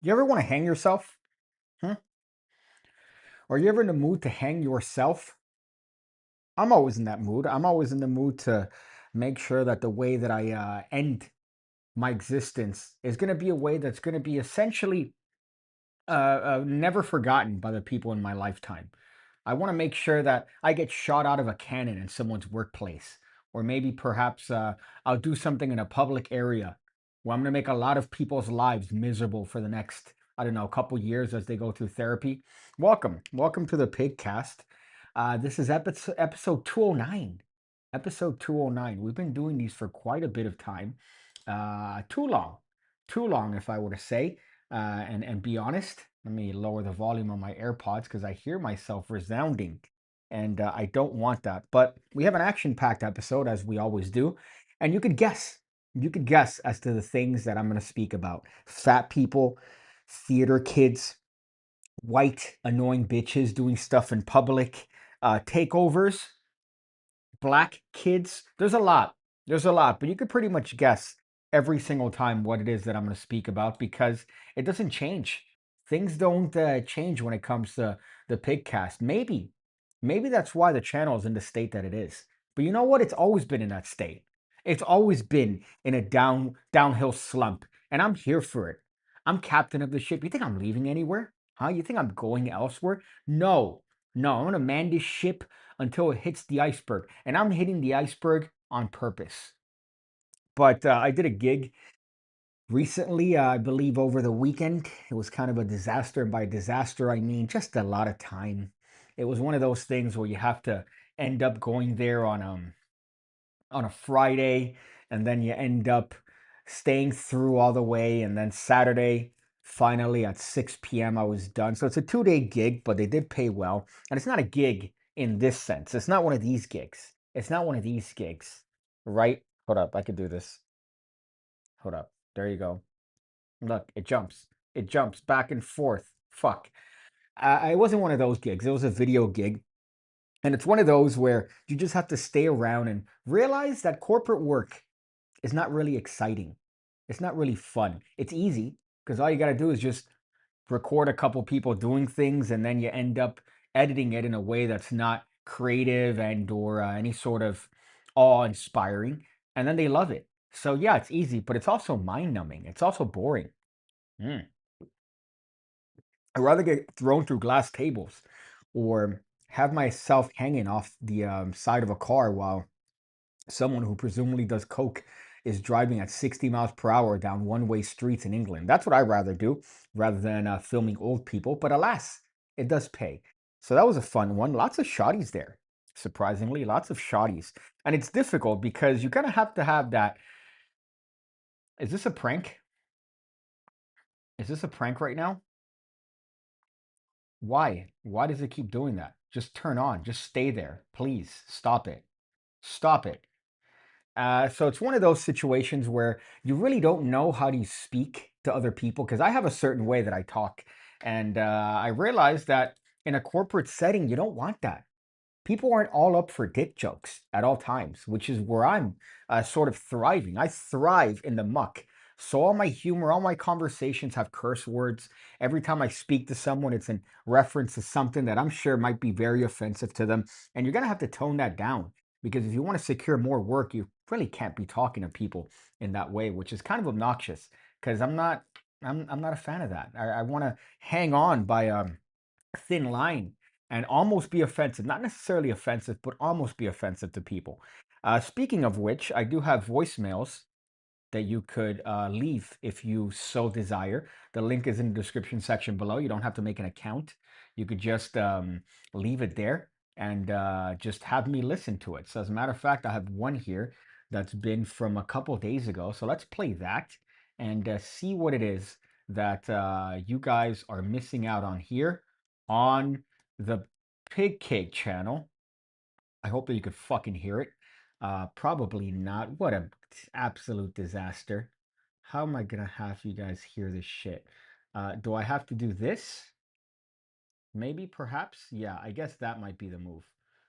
You ever want to hang yourself? Hmm? Are you ever in the mood to hang yourself? I'm always in that mood. I'm always in the mood to make sure that the way that I end my existence is going to be a way that's going to be essentially never forgotten by the people in my lifetime. I want to make sure that I get shot out of a cannon in someone's workplace, or maybe perhaps I'll do something in a public area where I'm going to make a lot of people's lives miserable for the next, I don't know, couple years as they go through therapy. Welcome to the PigCast. This is episode 209. Episode 209. We've been doing these for quite a bit of time. Too long, too long, if I were to say. And be honest, let me lower the volume on my AirPods because I hear myself resounding, and I don't want that. But we have an action-packed episode as we always do, and you could guess as to the things that I'm going to speak about: fat people, theater kids, white annoying bitches doing stuff in public, takeovers, black kids. There's a lot, but you could pretty much guess every single time what it is that I'm going to speak about because it doesn't change. Things don't change when it comes to the pigcast. Maybe that's why the channel is in the state that it is. But you know what? It's always been in that state. It's always been in a downhill slump, and I'm here for it. I'm captain of the ship. You think I'm leaving anywhere? Huh? You think I'm going elsewhere? No, no. I'm gonna man this ship until it hits the iceberg. And I'm hitting the iceberg on purpose. But I did a gig recently, I believe over the weekend. It was kind of a disaster. And by disaster, I mean just a lot of time. It was one of those things where you have to end up going there on a Friday, and then you end up staying through all the way, and then Saturday, finally at 6 p.m. I was done. So it's a 2-day gig, but they did pay well. And it's not a gig in this sense. It's not one of these gigs. It's not one of these gigs, right? Hold up, I could do this. Hold up. There you go. Look, it jumps. It jumps back and forth. Fuck. I wasn't one of those gigs. It was a video gig. And it's one of those where you just have to stay around and realize that corporate work is not really exciting. It's not really fun. It's easy because all you got to do is just record a couple people doing things, and then you end up editing it in a way that's not creative and or any sort of awe-inspiring, and then they love it. So yeah, it's easy, but it's also mind-numbing. It's also boring. Mm. I'd rather get thrown through glass tables or have myself hanging off the side of a car while someone who presumably does coke is driving at 60 miles per hour down one-way streets in England. That's what I'd rather do rather than filming old people. But alas, it does pay. So that was a fun one. Lots of shotties there. Surprisingly, lots of shotties. And it's difficult because you kind of have to have that. Is this a prank? Is this a prank right now? Why? Why does it keep doing that? Just turn on. Just stay there. Please stop it. Stop it. So it's one of those situations where you really don't know how to speak to other people because I have a certain way that I talk. And I realized that in a corporate setting, you don't want that. People aren't all up for dick jokes at all times, which is where I'm sort of thriving. I thrive in the muck. So all my humor, all my conversations have curse words. Every time I speak to someone, it's in reference to something that I'm sure might be very offensive to them. And you're going to have to tone that down because if you want to secure more work, you really can't be talking to people in that way, which is kind of obnoxious because I'm not a fan of that. I want to hang on by thin line and almost be offensive, not necessarily offensive, but almost be offensive to people. Speaking of which, I do have voicemails that you could leave if you so desire. The link is in the description section below. You don't have to make an account. You could just leave it there and just have me listen to it. So as a matter of fact, I have one here that's been from a couple days ago. So let's play that and see what it is that you guys are missing out on here on the Pig Cake channel. I hope that you could fucking hear it. Probably not. What a absolute disaster. How am I gonna have you guys hear this shit? Do I have to do this? Maybe, perhaps? Yeah, I guess that might be the move.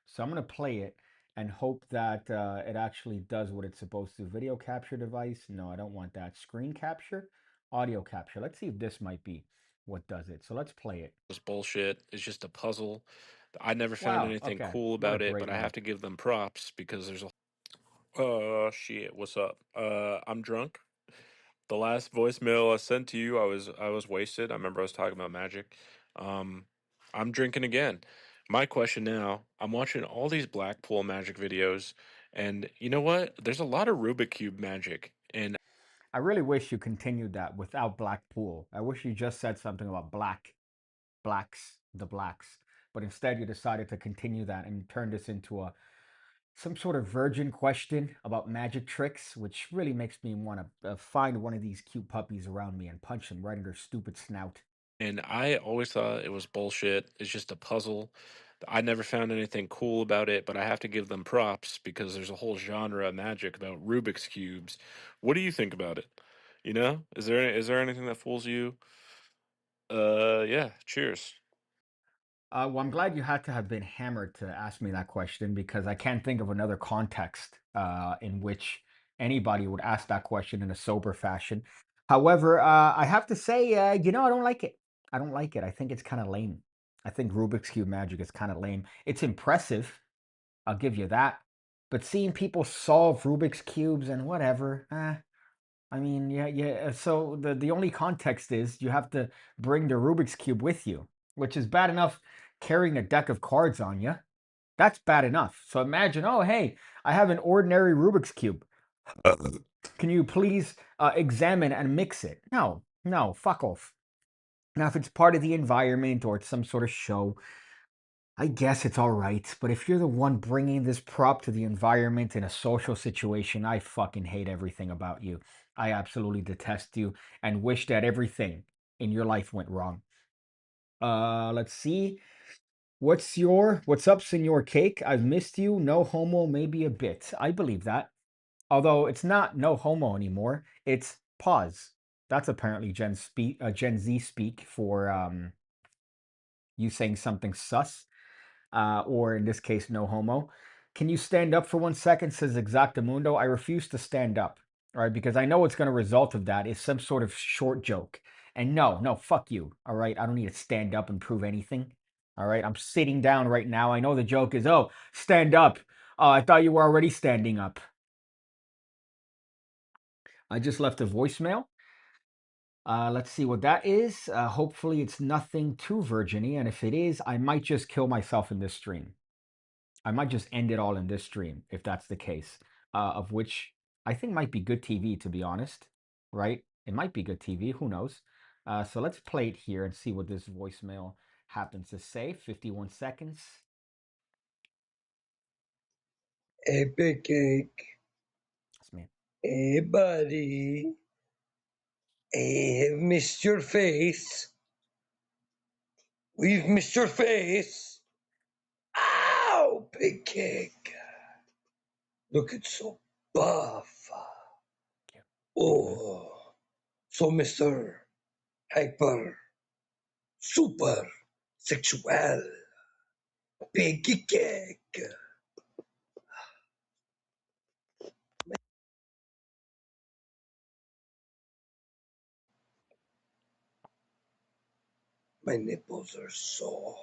So I'm gonna play it and hope that it actually does what it's supposed to. Video capture device? No, I don't want that. Screen capture? audio capture. Let's see if this might be what does it. So let's play it. Was bullshit. It's just a puzzle. I never found Wow. anything Okay. cool What a about it, great but I one. have to give them props because there's a shit. What's up? I'm drunk. The last voicemail I sent to you, I was wasted. I remember I was talking about magic. Um, I'm drinking again. My question now, I'm watching all these Blackpool magic videos, and you know what? There's a lot of Rubik Cube magic, and I really wish you continued that without black pool. I wish you just said something about the blacks. But instead you decided to continue that and turn this into a some sort of virgin question about magic tricks, which really makes me want to find one of these cute puppies around me and punch them right in their stupid snout. I always thought it was bullshit. It's just a puzzle. I never found anything cool about it, but I have to give them props because there's a whole genre of magic about Rubik's cubes. What do you think about it? Is there anything that fools you? Yeah. Cheers. Well, I'm glad you had to have been hammered to ask me that question because I can't think of another context in which anybody would ask that question in a sober fashion. However, I have to say, I don't like it. I don't like it. I think it's kind of lame. I think Rubik's Cube magic is kind of lame. It's impressive, I'll give you that. But seeing people solve Rubik's Cubes and whatever, I mean, yeah, yeah. So the only context is you have to bring the Rubik's Cube with you, which is bad enough carrying a deck of cards on you. That's bad enough. So imagine, oh, hey, I have an ordinary Rubik's Cube. Can you please examine and mix it? No, no, fuck off. Now, if it's part of the environment or it's some sort of show, I guess it's all right. But if you're the one bringing this prop to the environment in a social situation, I fucking hate everything about you. I absolutely detest you and wish that everything in your life went wrong. Let's see. What's up, Senor Cake? I've missed you. No homo, maybe a bit. I believe that. Although it's not no homo anymore. It's pause. That's apparently Gen Z speak for you saying something sus, or in this case, no homo. Can you stand up for 1 second? Says Exactamundo. I refuse to stand up, all right, because I know what's going to result of that is some sort of short joke. And no, no, fuck you, all right? I don't need to stand up and prove anything, all right? I'm sitting down right now. I know the joke is, oh, stand up. Oh, I thought you were already standing up. I just left a voicemail. Let's see what that is. Hopefully, it's nothing too virginy, and if it is, I might just kill myself in this stream. I might just end it all in this stream if that's the case. Of which I think might be good TV, to be honest. Right? It might be good TV. Who knows? So let's play it here and see what this voicemail happens to say. 51 seconds. Hey, PigCake. That's me. Hey, buddy. Hey, have missed your face. We've missed your face. Ow, PigCake. Looking so buff. Thank you, man. Oh, so Mr. Hyper, super sexual. PigCake. My nipples are sore.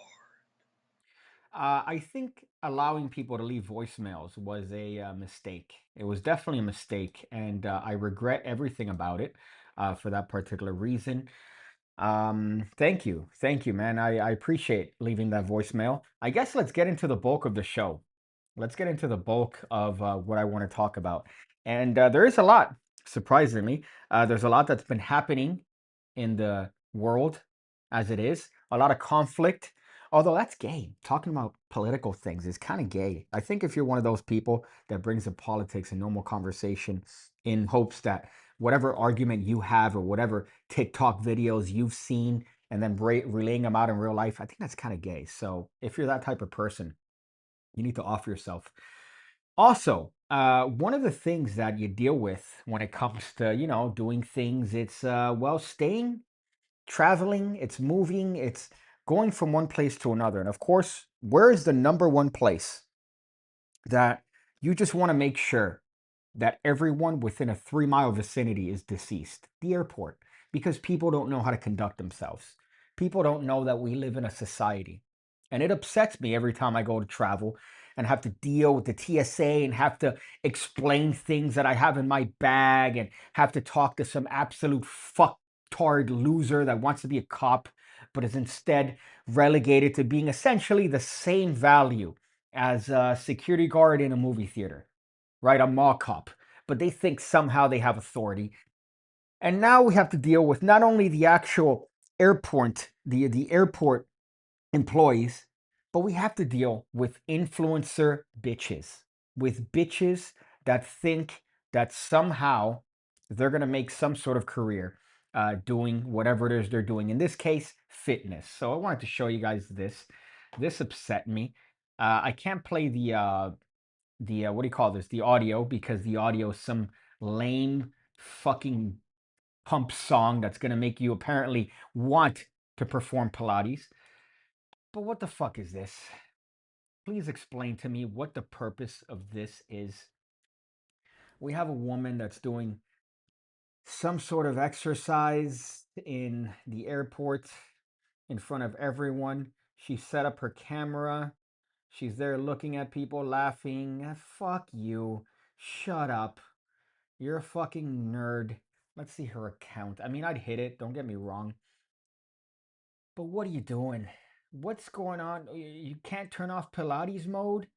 I think allowing people to leave voicemails was a mistake. It was definitely a mistake, and I regret everything about it for that particular reason. Thank you, man. I appreciate leaving that voicemail. I guess let's get into the bulk of the show. Let's get into the bulk of what I want to talk about. And there is a lot, surprisingly. There's a lot that's been happening in the world as it is, a lot of conflict. Although that's gay. Talking about political things is kind of gay. I think if you're one of those people that brings up politics and normal conversation in hopes that whatever argument you have or whatever TikTok videos you've seen and then relaying them out in real life, I think that's kind of gay. So if you're that type of person, you need to off yourself. Also, one of the things that you deal with when it comes to, doing things, it's, staying, traveling, it's moving, it's going from one place to another. And of course, where is the number one place that you just want to make sure that everyone within a 3 mile vicinity is deceased? The airport. because people don't know how to conduct themselves. People don't know that we live in a society. And it upsets me every time I go to travel and have to deal with the TSA and have to explain things that I have in my bag and have to talk to some absolute fucktard loser that wants to be a cop but is instead relegated to being essentially the same value as a security guard in a movie theater, right? A mall cop. But they think somehow they have authority. And now we have to deal with not only the actual airport, the airport employees, but we have to deal with influencer bitches, with bitches that think that somehow they're going to make some sort of career doing whatever it is they're doing. In this case, fitness. So I wanted to show you guys this. This upset me. I can't play the what do you call this? The audio, because the audio is some lame fucking pump song that's going to make you apparently want to perform Pilates. But what the fuck is this? Please explain to me what the purpose of this is. We have a woman that's doing some sort of exercise in the airport in front of everyone. She set up her camera. She's there looking at people, laughing. Fuck you. Shut up. You're a fucking nerd. Let's see her account. I mean, I'd hit it, don't get me wrong. But what are you doing? What's going on? You can't turn off Pilates mode?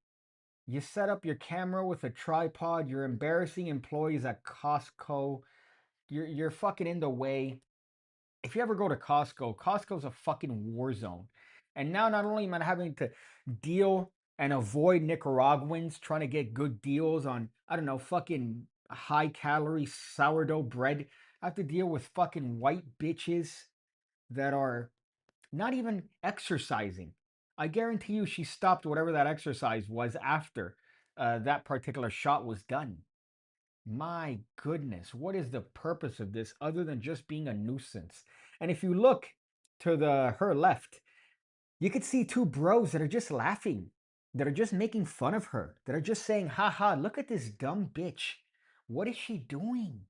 You set up your camera with a tripod. You're embarrassing employees at Costco. You're fucking in the way. If you ever go to Costco, Costco's a fucking war zone. And now not only am I having to deal and avoid Nicaraguans trying to get good deals on, I don't know, fucking high calorie sourdough bread, I have to deal with fucking white bitches that are not even exercising. I guarantee you she stopped whatever that exercise was after that particular shot was done. My goodness, what is the purpose of this other than just being a nuisance? And if you look to the her left, you could see two bros that are just laughing, that are just making fun of her, that are just saying, haha, look at this dumb bitch. What is she doing?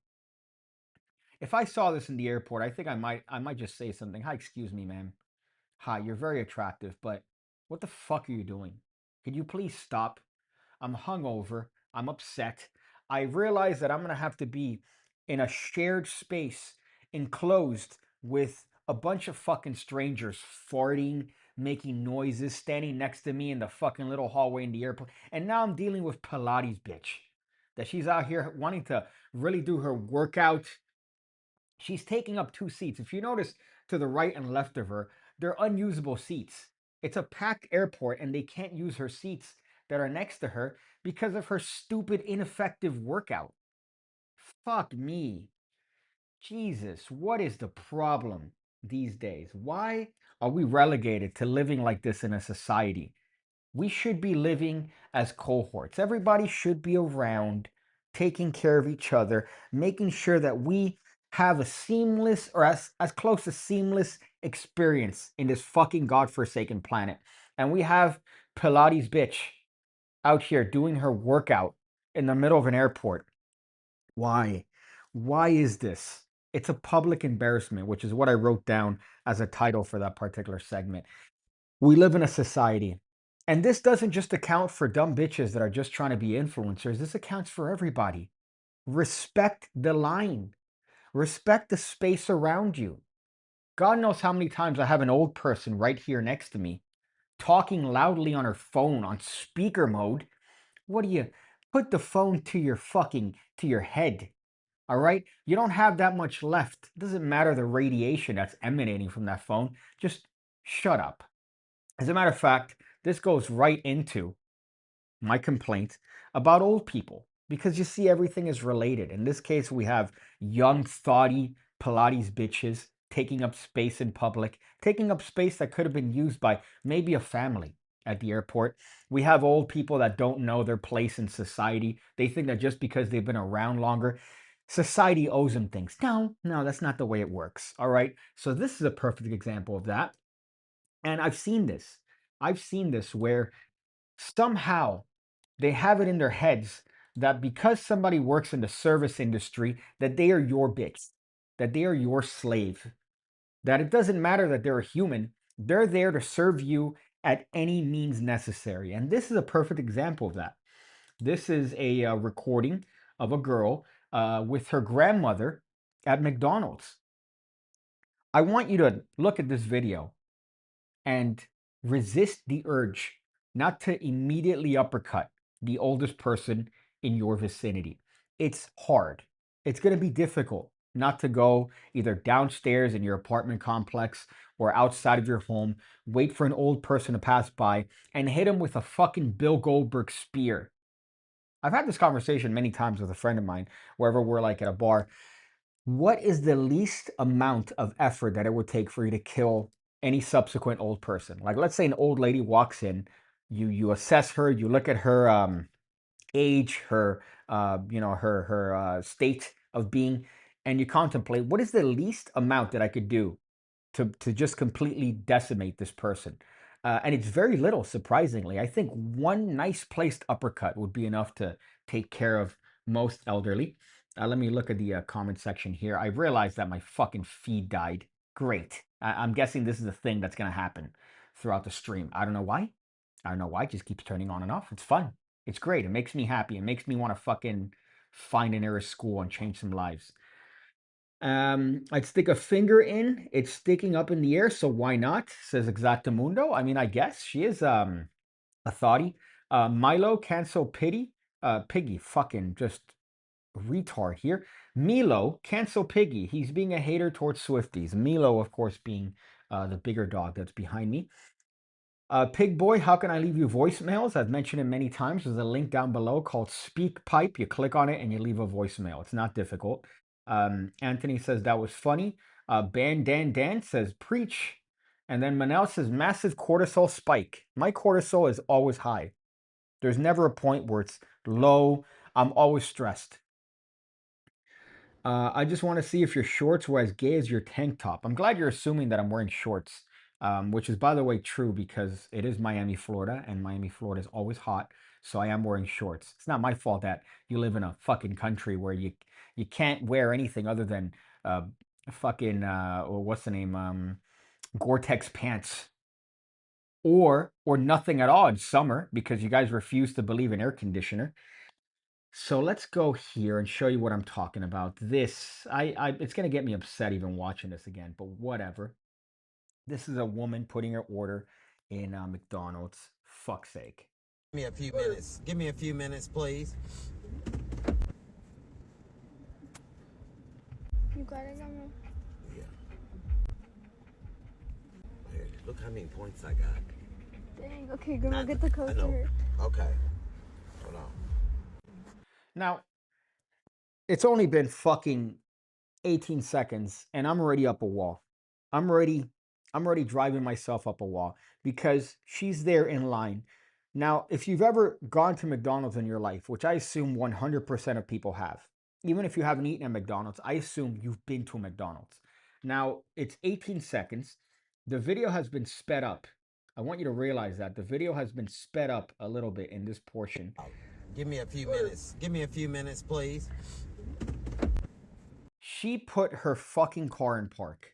If I saw this in the airport, I think I might just say something. Hi, excuse me, ma'am. Hi, you're very attractive, but what the fuck are you doing? Could you please stop? I'm hungover. I'm upset. I realize that I'm going to have to be in a shared space, enclosed with a bunch of fucking strangers farting, making noises, standing next to me in the fucking little hallway in the airport. And now I'm dealing with Pilates bitch. That she's out here wanting to really do her workout. She's taking up two seats. If you notice to the right and left of her, they're unusable seats. It's a packed airport and they can't use her seats that are next to her because of her stupid, ineffective workout. Fuck me. Jesus, what is the problem these days? Why are we relegated to living like this in a society? We should be living as cohorts. Everybody should be around, taking care of each other, making sure that we have a seamless or as close to seamless experience in this fucking godforsaken planet. And we have Pilates bitch out here doing her workout in the middle of an airport. Why? Why is this? It's a public embarrassment, which is what I wrote down as a title for that particular segment. We live in a society. And this doesn't just account for dumb bitches that are just trying to be influencers. This accounts for everybody. Respect the line. Respect the space around you. God knows how many times I have an old person right here next to me talking loudly on her phone on speaker mode. What do you put the phone to your fucking to your head? All right? You don't have that much left. It doesn't matter the radiation that's emanating from that phone. Just shut up. As a matter of fact, this goes right into my complaint about old people because you see, everything is related. In this case, we have young, thoughty Pilates bitches taking up space in public, taking up space that could have been used by maybe a family at the airport. We have old people that don't know their place in society. They think that just because they've been around longer, society owes them things. No, no, that's not the way it works. All right. So, this is a perfect example of that. And I've seen this. I've seen this where somehow they have it in their heads that because somebody works in the service industry, that they are your bitch. that they are your slave, that it doesn't matter that they're a human, they're there to serve you at any means necessary. And this is a perfect example of that. This is a recording of a girl with her grandmother at McDonald's. I want you to look at this video and resist the urge not to immediately uppercut the oldest person in your vicinity. It's hard. It's going to be difficult not to go either downstairs in your apartment complex or outside of your home, wait for an old person to pass by, and hit him with a fucking Bill Goldberg spear. I've had this conversation many times with a friend of mine, wherever we're like at a bar. What is the least amount of effort that it would take for you to kill any subsequent old person? Like, let's say an old lady walks in, you assess her, you look at her age, her her state of being, and you contemplate what is the least amount that I could do to just completely decimate this person. And it's very little, surprisingly. I think one nice placed uppercut would be enough to take care of most elderly. Let me look at the comment section here. I realized that my fucking feed died. Great. I'm guessing this is a thing that's going to happen throughout the stream. I don't know why. I don't know why. It just keeps turning on and off. It's fun. It's great. It makes me happy. It makes me want to fucking find an nearest school and change some lives. I'd stick a finger in. It's sticking up in the air, so why not? Says Exactamundo. I mean, I guess she is a thoughty. Milo, cancel pity. Piggy, fucking just retard here. Milo, cancel Piggy. He's being a hater towards Swifties. Milo, of course, being the bigger dog that's behind me. Pig Boy, how can I leave you voicemails? I've mentioned it many times. There's a link down below called Speak Pipe. You click on it and you leave a voicemail. It's not difficult. Anthony says that was funny. Dan says preach. And then Manel says massive cortisol spike. My cortisol is always high. There's never a point where it's low. I'm always stressed. I just want to see if your shorts were as gay as your tank top. I'm glad you're assuming that I'm wearing shorts, which is, by the way, true because it is Miami, Florida, and Miami, Florida is always hot. So I am wearing shorts. It's not my fault that you live in a fucking country where you can't wear anything other than fucking or what's the name, Gore-Tex pants, or nothing at all in summer because you guys refuse to believe in air conditioner. So let's go here and show you what I'm talking about. This, it's gonna get me upset even watching this again, but whatever. This is a woman putting her order in McDonald's. Fuck's sake. Give me a few minutes. Give me a few minutes, please. You got it, Mama? Yeah. Here, look how many points I got. Dang, okay, gonna get the code I know. to her. Okay. Hold on. Now, it's only been fucking 18 seconds and I'm already up a wall. I'm already driving myself up a wall because she's there in line. Now, if you've ever gone to McDonald's in your life, which I assume 100% of people have, even if you haven't eaten at McDonald's, I assume you've been to McDonald's. Now, it's 18 seconds. The video has been sped up. I want you to realize that the video has been sped up a little bit in this portion. Give me a few minutes. Give me a few minutes, please. She put her fucking car in park.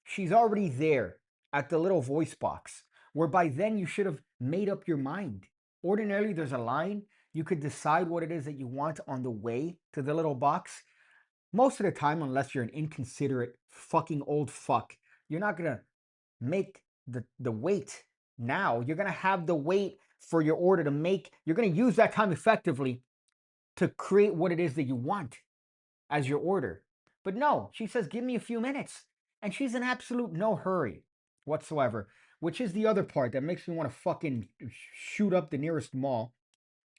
She's already there at the little voice box, where by then you should have made up your mind. Ordinarily, there's a line. You could decide what it is that you want on the way to the little box. Most of the time, unless you're an inconsiderate fucking old fuck, you're not going to make the wait now. You're going to have the wait for your order to make. You're going to use that time effectively to create what it is that you want as your order. But no, she says, give me a few minutes. And she's in absolute no hurry whatsoever, which is the other part that makes me want to fucking shoot up the nearest mall,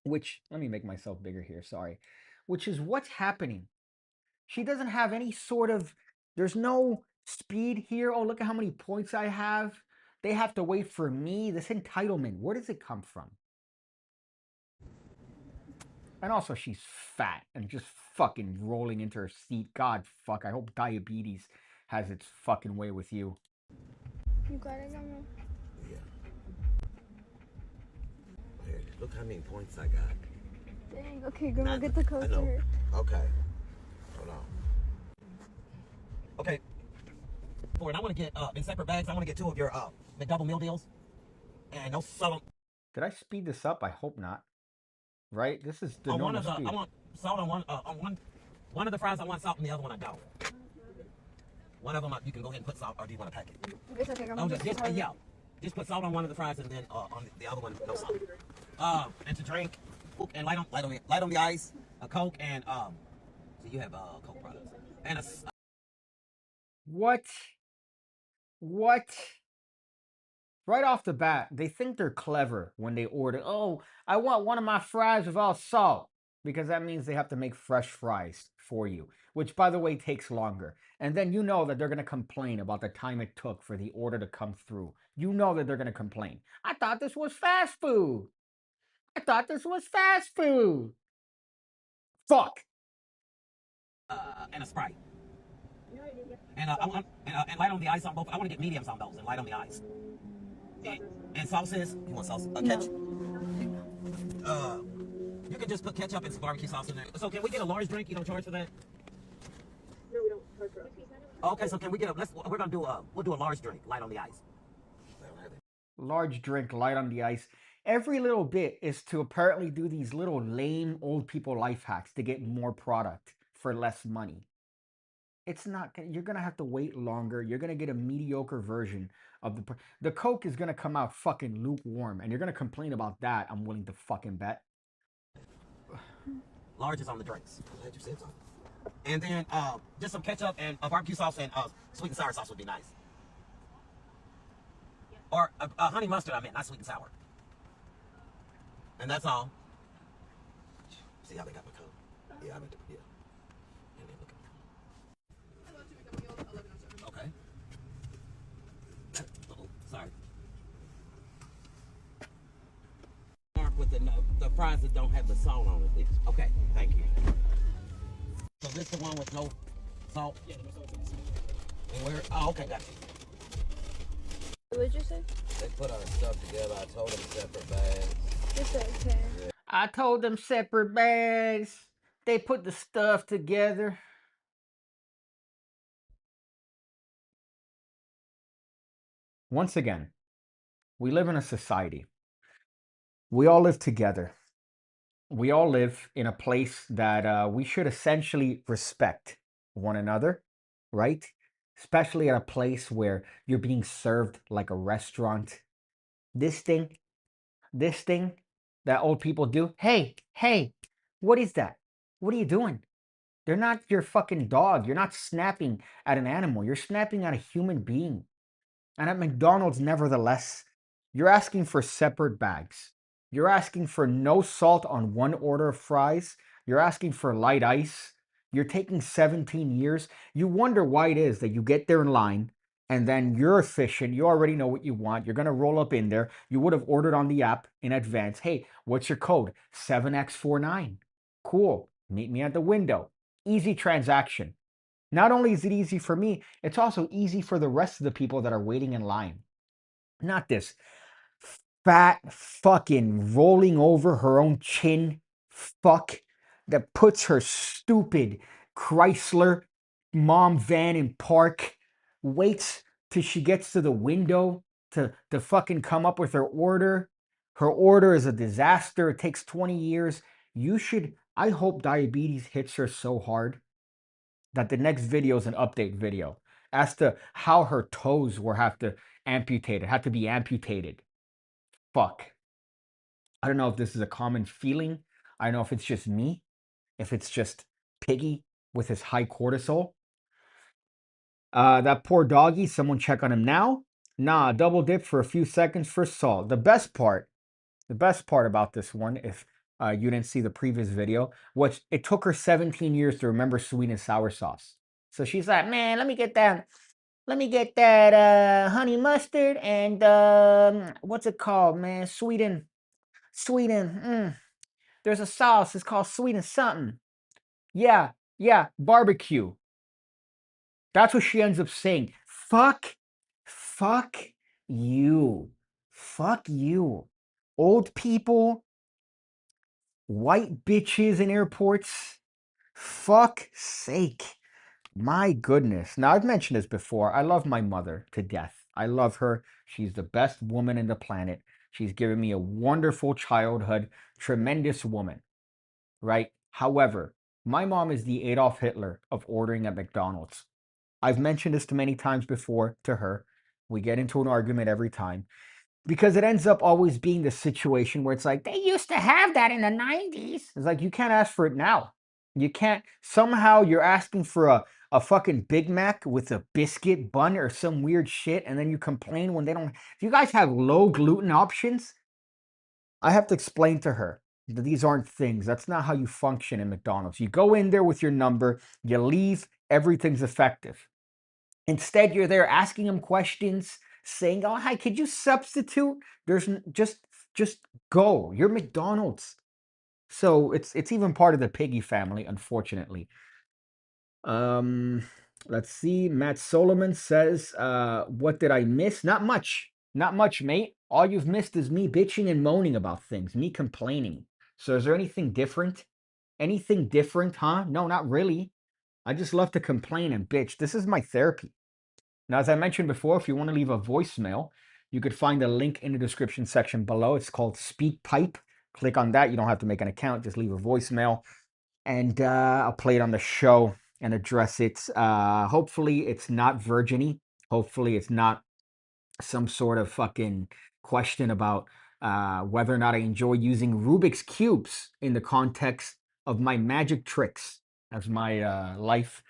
which, let me make myself bigger here, sorry, which is what's happening. She doesn't have any sort of, there's no speed here. Oh, look at how many points I have. They have to wait for me. This entitlement, where does it come from? And also, she's fat and just fucking rolling into her seat. God, fuck. I hope diabetes has its fucking way with you. You got it, Mama? Yeah. Here, look how many points I got. Dang, okay, gonna get the code I to know. her. Okay. Hold on. Okay. For it, I want to get in separate bags. I want to get 2 of your McDouble meal deals, and no salt. Did I speed this up? I hope not. Right? This is the On one normal of the, I speed. want salt on one of the fries. I want salt, and the other one I don't. One of them you can go ahead and put salt, or do you want to pack it? It's okay. I'm Oh, just yeah. Just put salt on one of the fries, and then on the other one, no salt. And to drink, and light on the ice, a Coke, and so you have Coke products, and What? What? Right off the bat, they think they're clever when they order, oh, I want one of my fries without salt. Because that means they have to make fresh fries for you, which, by the way, takes longer. And then you know that they're going to complain about the time it took for the order to come through. You know that they're going to complain. I thought this was fast food. I thought this was fast food. Fuck. and a Sprite. And I want and light on the ice on both. I want to get mediums on those and light on the ice. And sauces. You want sauce? Ketchup. You can just put ketchup and some barbecue sauce in there. So can we get a large drink? You don't charge for that? No, we don't charge for it. Okay, so can we get we're gonna do we'll do a large drink, light on the ice. Large drink, light on the ice. Every little bit is to apparently do these little lame old people life hacks to get more product for less money. It's not, you're going to have to wait longer. You're going to get a mediocre version of the Coke is going to come out fucking lukewarm, and you're going to complain about that. I'm willing to fucking bet. Large is on the drinks. Glad you said so. And then just some ketchup and barbecue sauce and sweet and sour sauce would be nice. Or honey mustard, I meant, not sweet and sour. And that's all. See how they got my Coke? Yeah, I meant to, yeah. Okay. Oh, sorry. Mark with the fries that don't have the salt on it. Okay, thank you. So this the one with no salt? Yeah, no salt. And where? Oh, okay, got you. What did you say? They put our stuff together. I told them separate bags. It's okay. I told them separate bags. They put the stuff together. Once again, we live in a society. We all live together. We all live in a place that we should essentially respect one another, right? Especially at a place where you're being served like a restaurant. This thing that old people do. Hey, what is that? What are you doing? They're not your fucking dog. You're not snapping at an animal. You're snapping at a human being. And at McDonald's, nevertheless, you're asking for separate bags. You're asking for no salt on one order of fries. You're asking for light ice. You're taking 17 years. You wonder why it is that you get there in line and then you're efficient. You already know what you want. You're going to roll up in there. You would have ordered on the app in advance. Hey, what's your code? 7X49. Cool. Meet me at the window. Easy transaction. Not only is it easy for me, it's also easy for the rest of the people that are waiting in line. Not this fat fucking rolling over her own chin fuck that puts her stupid Chrysler mom van in park, waits till she gets to the window to fucking come up with her order. Her order is a disaster. It takes 20 years. I hope diabetes hits her so hard that the next video is an update video as to how her toes had to be amputated. Fuck. I don't know if this is a common feeling. I don't know if it's just me, if it's just Piggy with his high cortisol. That poor doggy, someone check on him now. Nah, double dip for a few seconds for salt. The best part about this one, if you didn't see the previous video, was it took her 17 years to remember sweet and sour sauce. So she's like, man, let me get that honey mustard and what's it called, man? Sweet and there's a sauce. It's called sweet and something. Yeah, barbecue. That's what she ends up saying. Fuck you. Fuck you. Old people, white bitches in airports. Fuck sake. My goodness. Now, I've mentioned this before. I love my mother to death. I love her. She's the best woman in the planet. She's given me a wonderful childhood, tremendous woman, right? However, my mom is the Adolf Hitler of ordering at McDonald's. I've mentioned this to many times before to her. We get into an argument every time because it ends up always being the situation where it's like, they used to have that in the 90s. It's like, you can't ask for it now. You can't. Somehow you're asking for a fucking Big Mac with a biscuit bun or some weird shit, and then you complain when they don't. If you guys have low gluten options, I have to explain to her that these aren't things. That's not how you function in McDonald's. You go in there with your number, you leave, everything's effective. Instead, you're there asking them questions, saying, "Oh, hi, could you substitute?" Just go. You're McDonald's. So it's even part of the piggy family, unfortunately. Um, let's see. Matt Solomon says, "What did I miss? Not much. Not much, mate. All you've missed is me bitching and moaning about things, me complaining. So is there anything different? Anything different, huh? No, not really. I just love to complain and bitch. This is my therapy." Now, as I mentioned before, if you want to leave a voicemail, you could find a link in the description section below. It's called SpeakPipe. Click on that. You don't have to make an account. Just leave a voicemail, and I'll play it on the show and address it. Hopefully, it's not virginy. Hopefully, it's not some sort of fucking question about whether or not I enjoy using Rubik's Cubes in the context of my magic tricks as my life.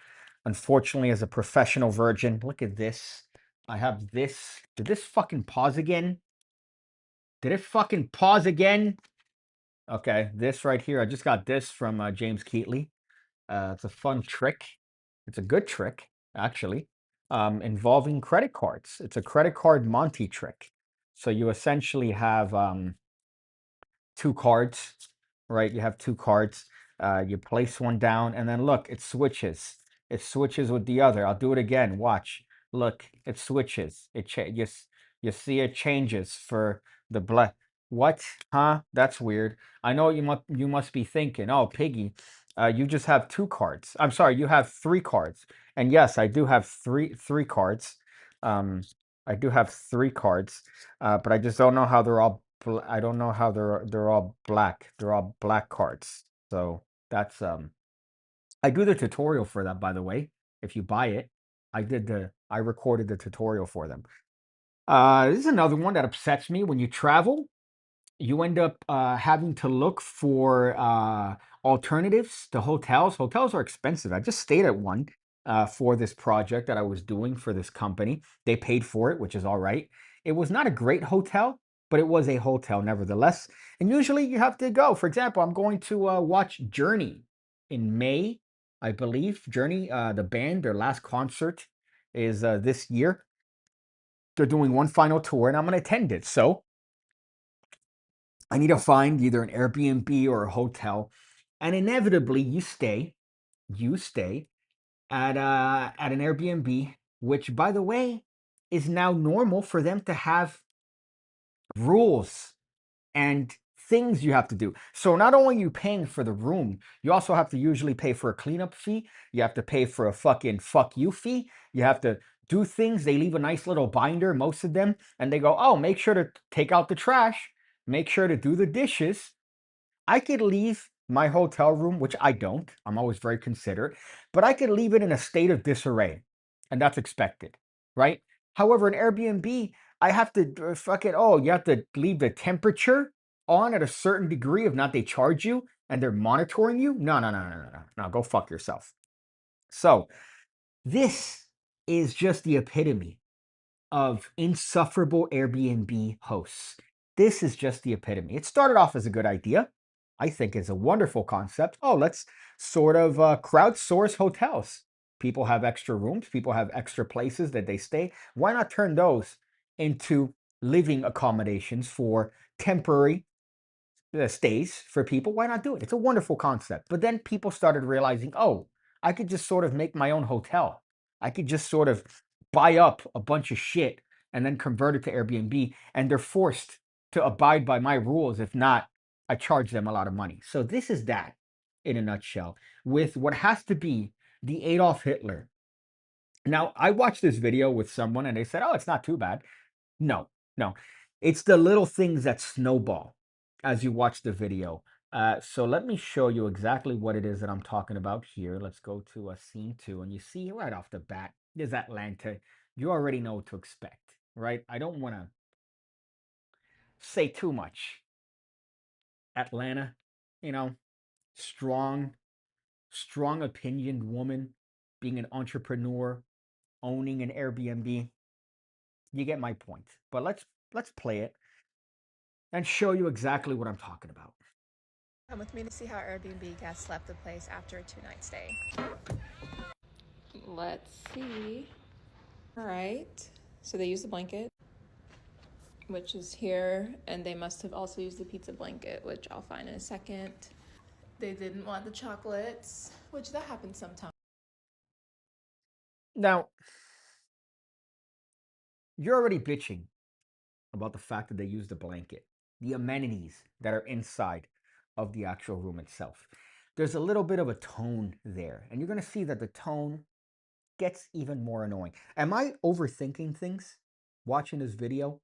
Unfortunately, as a professional virgin, look at this. I have this. Did this fucking pause again? Did it fucking pause again? Okay, this right here. I just got this from James Keatley. It's a fun trick. It's a good trick, actually, involving credit cards. It's a credit card Monty trick. So you essentially have two cards, right? You have two cards. You place one down, and then look, it switches. It switches with the other. I'll do it again. Watch. Look, it switches. You see it changes for the black. What? Huh? That's weird. I know you must be thinking, oh, Piggy, you just have two cards. I'm sorry, you have three cards. And yes, I do have three cards. Um, I do have three cards, but I just don't know how they're all I don't know how they're all black. They're all black cards. So that's I do the tutorial for that, by the way. If you buy it, I recorded the tutorial for them. This is another one that upsets me. When you travel, you end up having to look for alternatives to hotels. Hotels are expensive. I just stayed at one for this project that I was doing for this company. They paid for it, which is all right. It was not a great hotel, but it was a hotel nevertheless. And usually you have to go. For example, I'm going to watch Journey in May, I believe. Journey, the band, their last concert is this year. They're doing one final tour, and I'm going to attend it. So I need to find either an Airbnb or a hotel, and inevitably you stay at an Airbnb, which by the way is now normal for them to have rules and things you have to do. So not only are you paying for the room, you also have to usually pay for a cleanup fee. You have to pay for a fucking fuck you fee. You have to do things. They leave a nice little binder, most of them, and they go, oh, make sure to take out the trash, make sure to do the dishes. I could leave my hotel room, which I don't. I'm always very considerate, but I could leave it in a state of disarray, and that's expected, right? However, in Airbnb, I have to oh, you have to leave the temperature on at a certain degree. If not, they charge you and they're monitoring you. No, no, no, no, no, no. No, go fuck yourself. So, this is just the epitome of insufferable Airbnb hosts. This is just the epitome. It started off as a good idea. I think it's a wonderful concept. Oh, let's sort of crowdsource hotels. People have extra rooms, people have extra places that they stay. Why not turn those into living accommodations for temporary stays for people? Why not do it? It's a wonderful concept. But then people started realizing, oh, I could just sort of make my own hotel. I could just sort of buy up a bunch of shit and then convert it to Airbnb. And they're forced to abide by my rules. If not, I charge them a lot of money. So this is that in a nutshell with what has to be the Adolf Hitler Now, I watched this video with someone and they said, "Oh, it's not too bad." No, no. It's the little things that snowball as you watch the video. So let me show you exactly what it is that I'm talking about here. Let's go to a scene 2, and you see right off the bat, there's Atlanta. You already know what to expect, right? I don't want to say too much. Atlanta, you know, strong, strong opinioned woman, being an entrepreneur, owning an Airbnb. You get my point. But let's play it and show you exactly what I'm talking about. Come with me to see how Airbnb guests left the place after a 2-night stay. Let's see. All right. So they used the blanket, which is here, and they must have also used the pizza blanket, which I'll find in a second. They didn't want the chocolates, which that happens sometimes. Now, you're already bitching about the fact that they used the blanket, the amenities that are inside of the actual room itself. There's a little bit of a tone there, and you're going to see that the tone gets even more annoying. Am I overthinking things watching this video?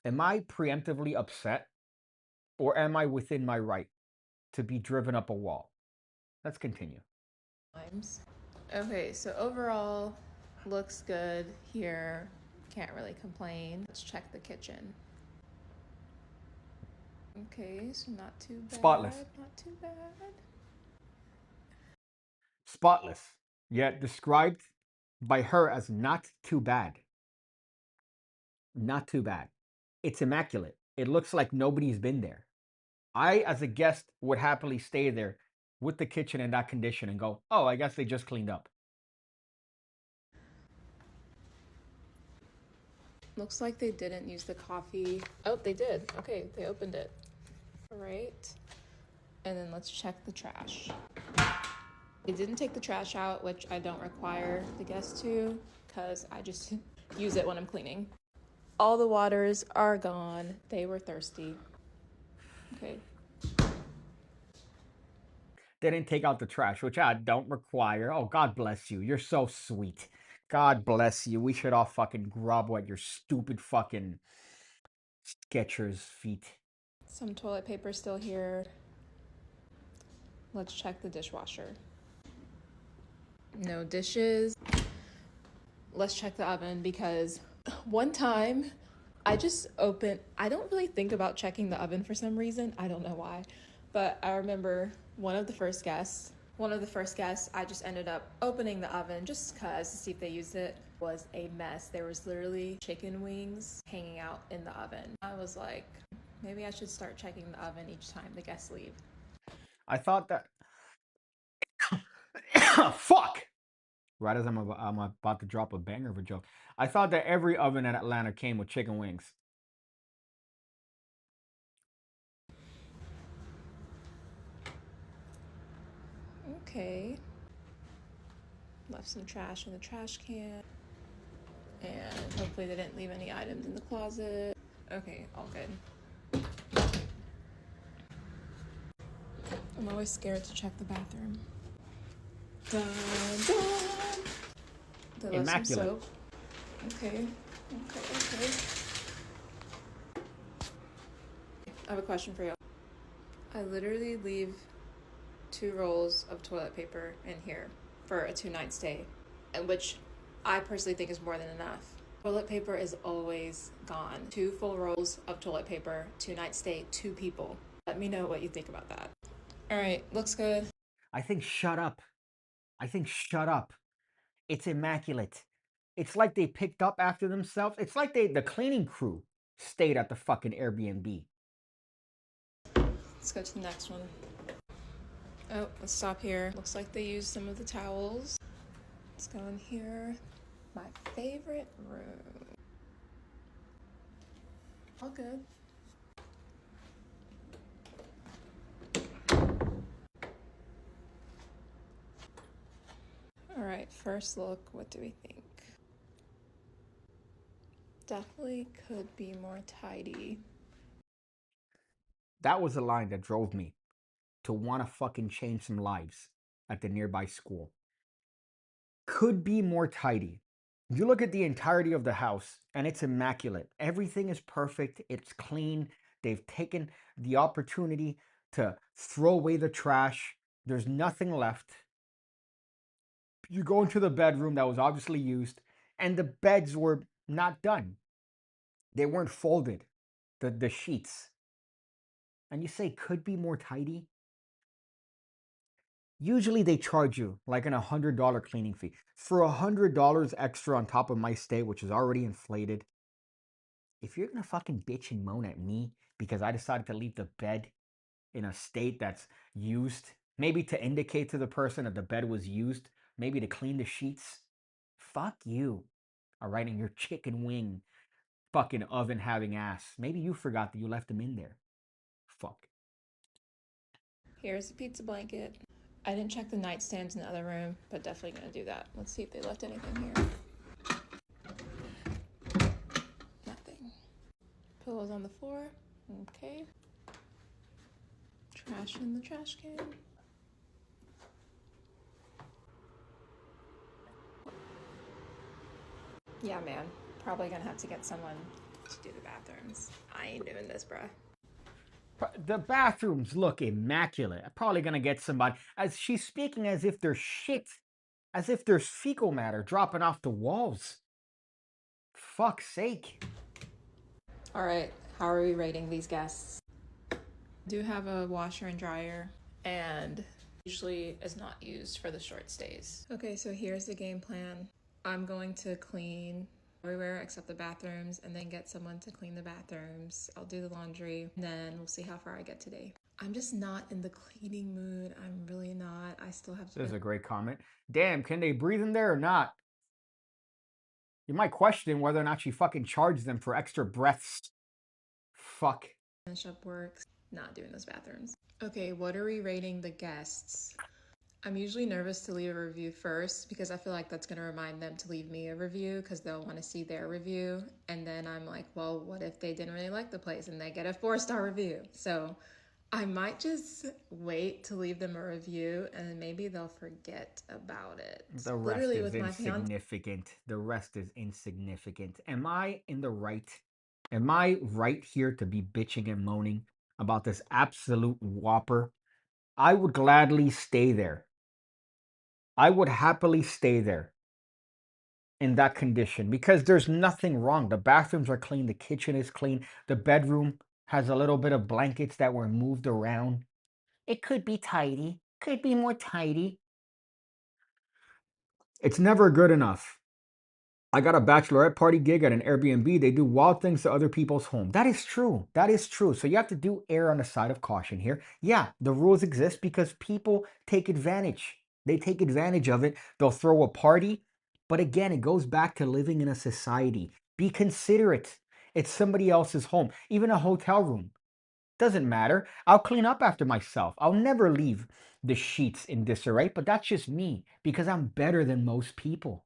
Am I preemptively upset? Or am I within my right to be driven up a wall? Let's continue. Okay, so overall, looks good here. Can't really complain. Let's check the kitchen. Okay, so not too bad. Spotless. Not too bad. Spotless, yet described by her as not too bad. Not too bad. It's immaculate. It looks like nobody's been there. I, as a guest, would happily stay there with the kitchen in that condition and go, "Oh, I guess they just cleaned up." Looks like they didn't use the coffee. Oh, they did. Okay, they opened it. All right. And then let's check the trash. They didn't take the trash out, which I don't require the guests to, because I just use it when I'm cleaning. All the waters are gone. They were thirsty. Okay. They didn't take out the trash, which I don't require. Oh, God bless you. You're so sweet. God bless you. We should all fucking grovel at your stupid fucking Skechers feet. Some toilet paper still here. Let's check the dishwasher. No dishes. Let's check the oven, because one time I don't really think about checking the oven for some reason. I don't know why. But I remember one of the first guests, I just ended up opening the oven just because to see if they used it. Was a mess. There was literally chicken wings hanging out in the oven. I was like, maybe I should start checking the oven each time the guests leave. I thought that. Fuck! Right as I'm about to drop a banger of a joke. I thought that every oven in Atlanta came with chicken wings. Okay. Left some trash in the trash can. And hopefully they didn't leave any items in the closet. Okay, all good. I'm always scared to check the bathroom. Dun, dun. They left some Immaculate. soap. Okay. I have a question for you. I literally leave 2 rolls of toilet paper in here for a 2-night stay, and which I personally think is more than enough. Toilet paper is always gone. 2 full rolls of toilet paper, 2-night stay, 2 people. Let me know what you think about that. All right, looks good. I think shut up. It's immaculate. It's like they picked up after themselves. It's like the cleaning crew stayed at the fucking Airbnb. Let's go to the next one. Oh, let's stop here. Looks like they used some of the towels. Let's go in here. My favorite room. All good. All right, first look, what do we think? Definitely could be more tidy. That was the line that drove me to want to fucking change some lives at the nearby school. Could be more tidy. You look at the entirety of the house and it's immaculate. Everything is perfect. It's clean. They've taken the opportunity to throw away the trash. There's nothing left. You go into the bedroom that was obviously used, and the beds were not done. They weren't folded, the sheets. And you say, could be more tidy? Usually they charge you like an $100 cleaning fee. For $100 extra on top of my stay, which is already inflated, if you're gonna fucking bitch and moan at me because I decided to leave the bed in a state that's used, maybe to indicate to the person that the bed was used, maybe to clean the sheets, fuck you. All right, and your chicken wing fucking oven having ass. Maybe you forgot that you left them in there. Fuck. Here's the pizza blanket. I didn't check the nightstands in the other room, but definitely gonna do that. Let's see if they left anything here. Nothing. Pillows on the floor. Okay. Trash in the trash can. Yeah, man. Probably gonna have to get someone to do the bathrooms. I ain't doing this, bruh. The bathrooms look immaculate. I'm probably gonna get somebody. As she's speaking as if there's shit, as if there's fecal matter dropping off the walls. Fuck's sake. All right, how are we rating these guests? I do have a washer and dryer, and usually is not used for the short stays. Okay, so here's the game plan. I'm going to clean everywhere except the bathrooms and then get someone to clean the bathrooms. I'll do the laundry, and then we'll see how far I get today. I'm just not in the cleaning mood. I'm really not. I still have to. This is a great comment. Damn, can they breathe in there or not? You might question whether or not she fucking charged them for extra breaths. Fuck. Finish up work. Not doing those bathrooms. Okay, what are we rating the guests? I'm usually nervous to leave a review first because I feel like that's going to remind them to leave me a review because they'll want to see their review. And then I'm like, well, what if they didn't really like the place and they get a 4-star review? So I might just wait to leave them a review and then maybe they'll forget about it. The rest Literally is with my fiance. insignificant. The rest is insignificant. Am I in the right? Am I right here to be bitching and moaning about this absolute whopper? I would gladly stay there. I would happily stay there in that condition because there's nothing wrong. The bathrooms are clean, the kitchen is clean, the bedroom has a little bit of blankets that were moved around. It could be tidy, could be more tidy. It's never good enough. I got a bachelorette party gig at an Airbnb. They do wild things to other people's home. That is true. That is true. So you have to do err on the side of caution here. Yeah, the rules exist because people take advantage. They take advantage of it. They'll throw a party. But again, it goes back to living in a society. Be considerate. It's somebody else's home. Even a hotel room. Doesn't matter. I'll clean up after myself. I'll never leave the sheets in disarray, but that's just me because I'm better than most people.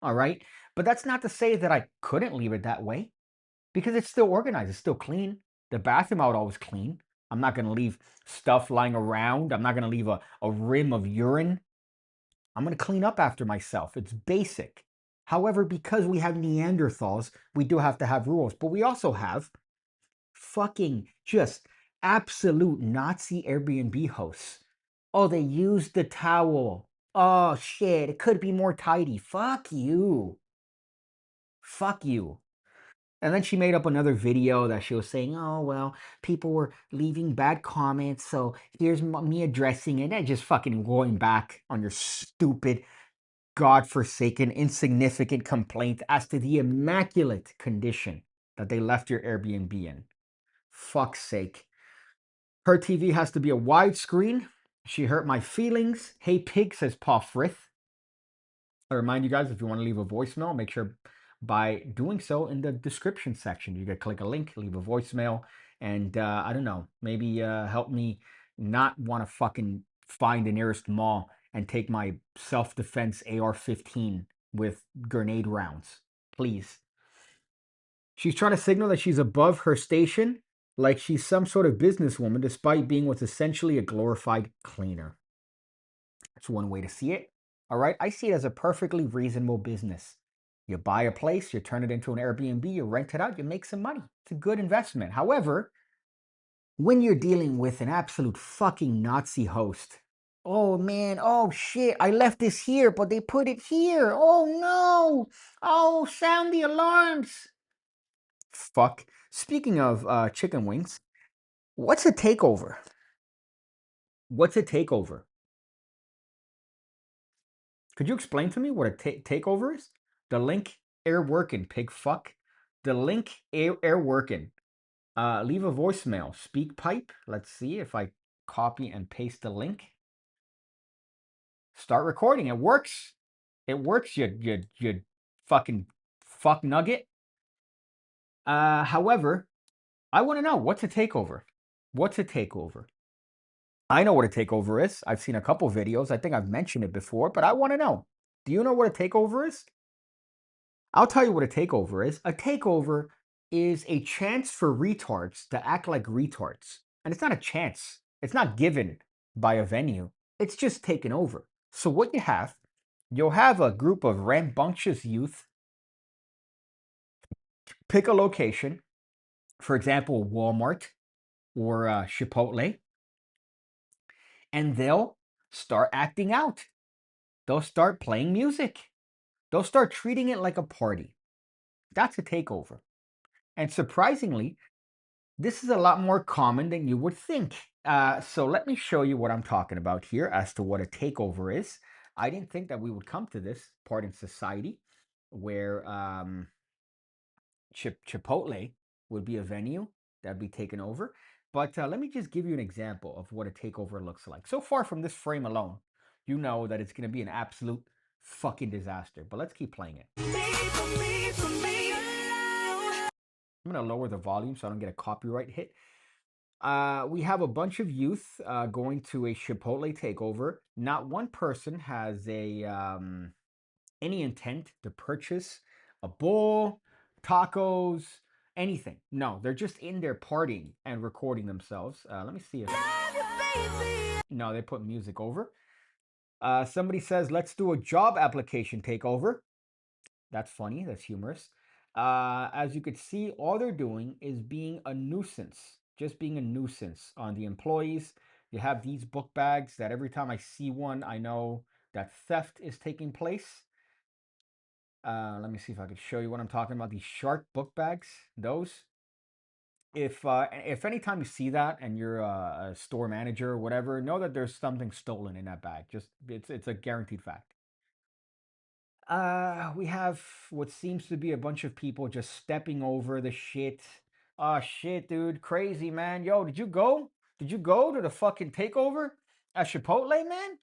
All right? But that's not to say that I couldn't leave it that way because it's still organized, it's still clean. The bathroom I would always clean. I'm not going to leave stuff lying around. I'm not going to leave a rim of urine. I'm going to clean up after myself. It's basic. However, because we have Neanderthals, we do have to have rules, but we also have fucking just absolute Nazi Airbnb hosts. Oh, they used the towel. Oh, shit. It could be more tidy. Fuck you. Fuck you. And then she made up another video that she was saying, oh, well, people were leaving bad comments. So here's me addressing it and just fucking going back on your stupid, godforsaken, insignificant complaint as to the immaculate condition that they left your Airbnb in. Fuck's sake. Her TV has to be a widescreen. She hurt my feelings. Hey pig, says Paul Frith. I remind you guys, if you want to leave a voicemail, make sure by doing so in the description section. You can click a link, leave a voicemail, and I don't know, maybe help me not want to fucking find the nearest mall and take my self-defense AR-15 with grenade rounds. Please. She's trying to signal that she's above her station, like she's some sort of businesswoman, despite being what's essentially a glorified cleaner. That's one way to see it. All right. I see it as a perfectly reasonable business. You buy a place, you turn it into an Airbnb, you rent it out, you make some money. It's a good investment. However, when you're dealing with an absolute fucking Nazi host, oh man, oh shit, I left this here, but they put it here. Oh no. Oh, sound the alarms. Fuck. Speaking of chicken wings, what's a takeover? What's a takeover? Could you explain to me what a takeover is? The link air working, pig fuck. The link air working. Leave a voicemail. Speak pipe. Let's see if I copy and paste the link. Start recording. It works. It works, you fucking fuck nugget. However, I want to know, what's a takeover? What's a takeover? I know what a takeover is. I've seen a couple videos. I think I've mentioned it before, but I want to know. Do you know what a takeover is? I'll tell you what a takeover is. A takeover is a chance for retards to act like retards. And it's not a chance. It's not given by a venue. It's just taken over. So what you'll have a group of rambunctious youth pick a location, for example, Walmart or Chipotle, and they'll start acting out. They'll start playing music. They'll start treating it like a party. That's a takeover. And surprisingly, this is a lot more common than you would think. So let me show you what I'm talking about here as to what a takeover is. I didn't think that we would come to this part in society where Chipotle would be a venue that'd be taken over. But let me just give you an example of what a takeover looks like. So far from this frame alone, you know that it's going to be an absolute fucking disaster. But let's keep playing it. I'm going to lower the volume so I don't get a copyright hit. We have a bunch of youth going to a Chipotle takeover. Not one person has any intent to purchase a bowl, tacos, anything. No, they're just in there partying and recording themselves. Let me see if... No, they put music over. Somebody says, let's do a job application takeover. That's funny. That's humorous. As you could see, all they're doing is being a nuisance. Just being a nuisance on the employees. You have these book bags that every time I see one, I know that theft is taking place. Let me see if I could show you what I'm talking about. These shark book bags, those. If anytime you see that and you're a store manager or whatever, know that there's something stolen in that bag. Just it's a guaranteed fact. We have what seems to be a bunch of people just stepping over the shit. Oh shit, dude, crazy man. Yo, did you go? Did you go to the fucking takeover at Chipotle, man?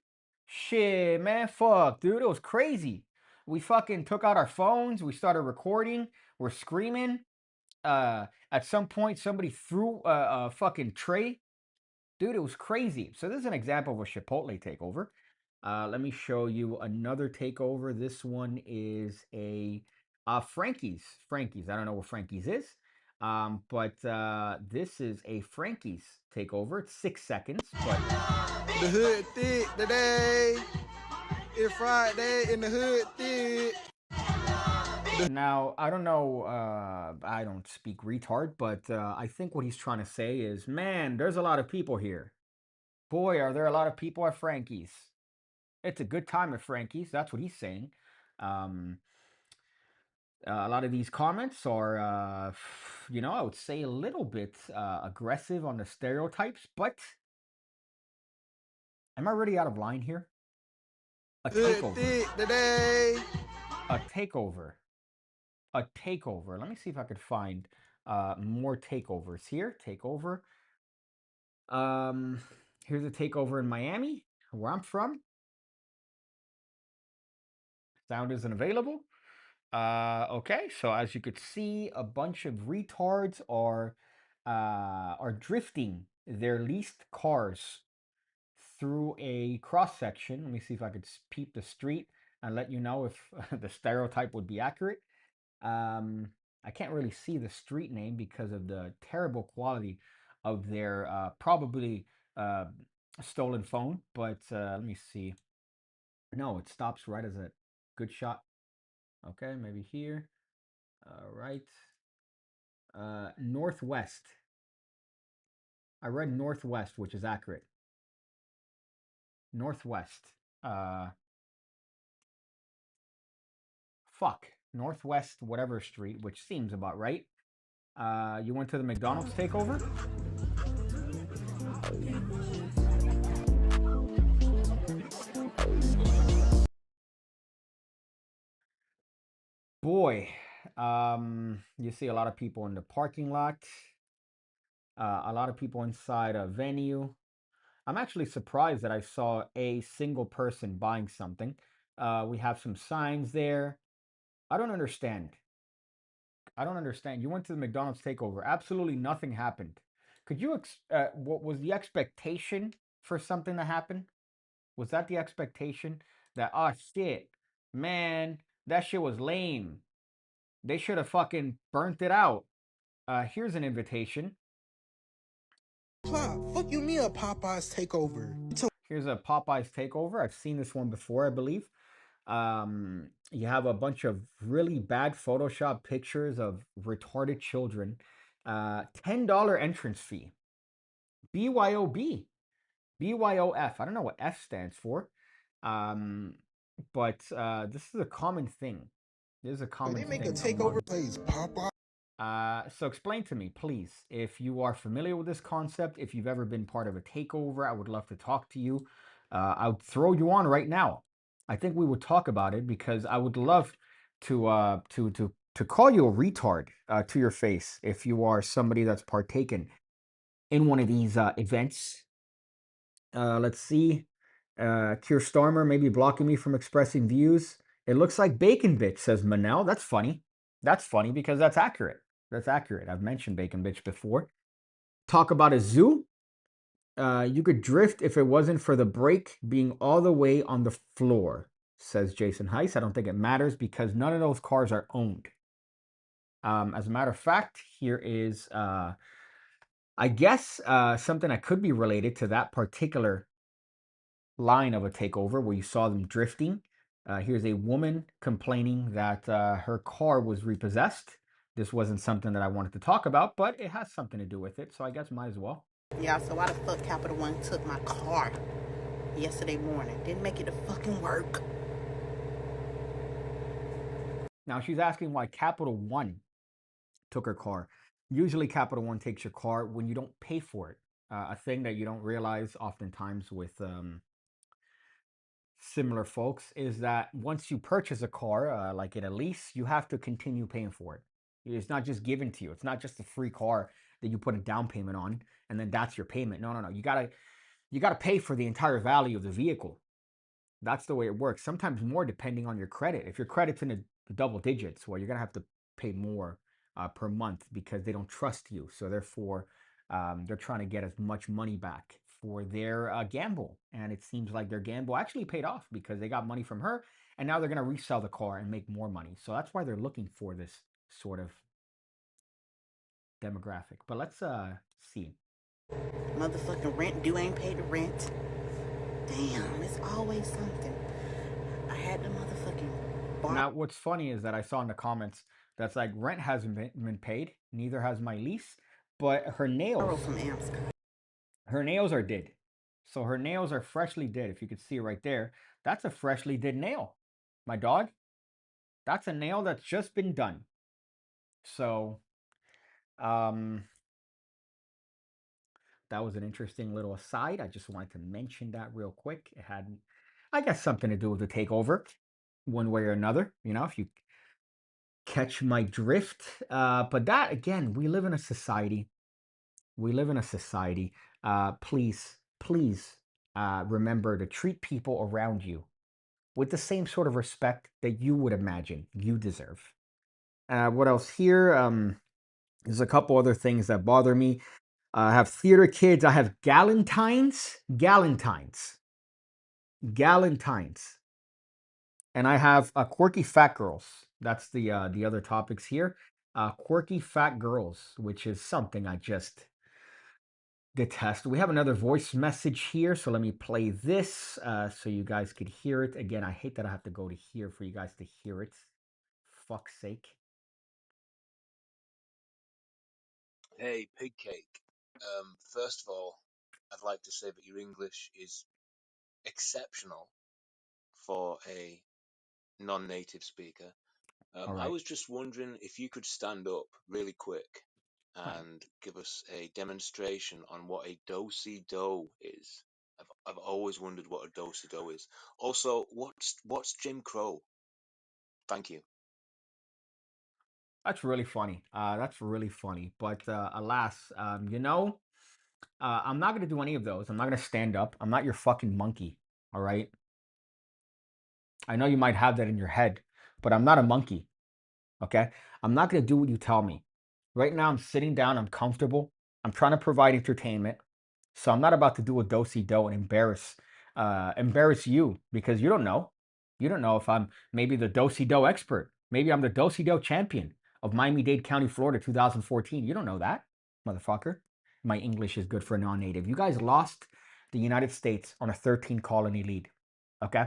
Shit, man, fuck, dude, it was crazy. We fucking took out our phones. We started recording. We're screaming. At some point, somebody threw a fucking tray. Dude, it was crazy. So this is an example of a Chipotle takeover. Let me show you another takeover. This one is a Frankie's. Frankie's. I don't know what Frankie's is. But this is a Frankie's takeover. It's 6 seconds, but The hood thick today. It's Friday in the hood thick. now I don't know. I don't speak retard, but I think what he's trying to say is, man, there's a lot of people here. Boy, are there a lot of people at Frankie's. It's a good time at Frankie's. That's what he's saying. A lot of these comments are, I would say a little bit aggressive on the stereotypes, but am I already out of line here? A takeover. Thick today. A takeover. A takeover. Let me see if I could find more takeovers here. Takeover. Here's a takeover in Miami, where I'm from. Sound isn't available. Okay, so as you could see, a bunch of retards are drifting their leased cars through a cross section. Let me see if I could peep the street and let you know if the stereotype would be accurate. I can't really see the street name because of the terrible quality of their probably stolen phone. But let me see. No, it stops right as a good shot. Okay, maybe here. All right. Northwest. I read northwest, which is accurate. Northwest. Uh, fuck. Northwest, whatever street, which seems about right. You went to the McDonald's takeover? Boy, you see a lot of people in the parking lot, a lot of people inside a venue. I'm actually surprised that I saw a single person buying something. We have some signs there. I don't understand. I don't understand. You went to the McDonald's takeover. Absolutely nothing happened. Could you, what was the expectation for something to happen? Was that the expectation that, oh shit, man, that shit was lame. They should have fucking burnt it out. Here's an invitation. Fuck you, me a Popeyes takeover. Here's a Popeyes takeover. I've seen this one before, I believe. You have a bunch of really bad Photoshop pictures of retarded children. $10 entrance fee. BYOB. BYOF. I don't know what F stands for. But this is a common thing. This is a common They make a thing takeover among place, Popeye. so explain to me, please, if you are familiar with this concept, if you've ever been part of a takeover, I would love to talk to you. I'll throw you on right now. I think we would talk about it because I would love to call you a retard to your face if you are somebody that's partaken in one of these events. Let's see. Keir Starmer maybe blocking me from expressing views. It looks like Bacon Bitch, says Manel. That's funny. That's funny because that's accurate. That's accurate. I've mentioned Bacon Bitch before. Talk about a zoo. You could drift if it wasn't for the brake being all the way on the floor, says Jason Heiss. I don't think it matters because none of those cars are owned. As a matter of fact, here is, I guess, something that could be related to that particular line of a takeover where you saw them drifting. Here's a woman complaining that her car was repossessed. This wasn't something that I wanted to talk about, but it has something to do with it, so I guess might as well. Yeah, so why the fuck Capital One took my car yesterday morning? Didn't make it to fucking work. Now she's asking why Capital One took her car. Usually Capital One takes your car when you don't pay for it. A thing that you don't realize oftentimes with similar folks is that once you purchase a car, like in a lease, you have to continue paying for it. It's not just given to you. It's not just a free car that you put a down payment on and then that's your payment. No, no, no. You gotta pay for the entire value of the vehicle. That's the way it works. Sometimes more depending on your credit. If your credit's in the double digits, well, you're gonna have to pay more per month because they don't trust you. So therefore, they're trying to get as much money back for their gamble. And it seems like their gamble actually paid off because they got money from her, and now they're gonna resell the car and make more money. So that's why they're looking for this sort of demographic. But let's see. Motherfucking rent due, ain't paid the rent. Damn, it's always something. I had the motherfucking bar. Now, what's funny is that I saw in the comments that's like rent hasn't been paid, neither has my lease, but her nails, From Amscot. her nails are did. So her nails are freshly did. If you could see right there, that's a freshly did nail. My dog, that's a nail that's just been done. So, that was an interesting little aside. I just wanted to mention that real quick. It had, I guess, something to do with the takeover, one way or another. You know, if you catch my drift. But that again, we live in a society. We live in a society. Please, please remember to treat people around you with the same sort of respect that you would imagine you deserve. What else here? There's a couple other things that bother me. I have theater kids. I have galentines. And I have quirky fat girls. That's the other topics here. Quirky fat girls, which is something I just detest. We have another voice message here, so let me play this so you guys could hear it. Again, I hate that I have to go to here for you guys to hear it. fuck's sake. Hey, PigCake. First of all, I'd like to say that your English is exceptional for a non-native speaker. All I right. was just wondering if you could stand up really quick Hi. and give us a demonstration on what a do-si-do is. I've always wondered what a do-si-do is. Also, what's Jim Crow? Thank you. That's really funny. That's really funny. But alas, I'm not gonna do any of those. I'm not gonna stand up. I'm not your fucking monkey. All right. I know you might have that in your head, but I'm not a monkey. Okay. I'm not gonna do what you tell me. Right now, I'm sitting down. I'm comfortable. I'm trying to provide entertainment. So I'm not about to do a do do and embarrass you because you don't know. You don't know if I'm maybe the do do expert. Maybe I'm the do do champion of Miami-Dade County, Florida, 2014. You don't know that, motherfucker. My English is good for a non-native. You guys lost the United States on a 13 colony lead. Okay,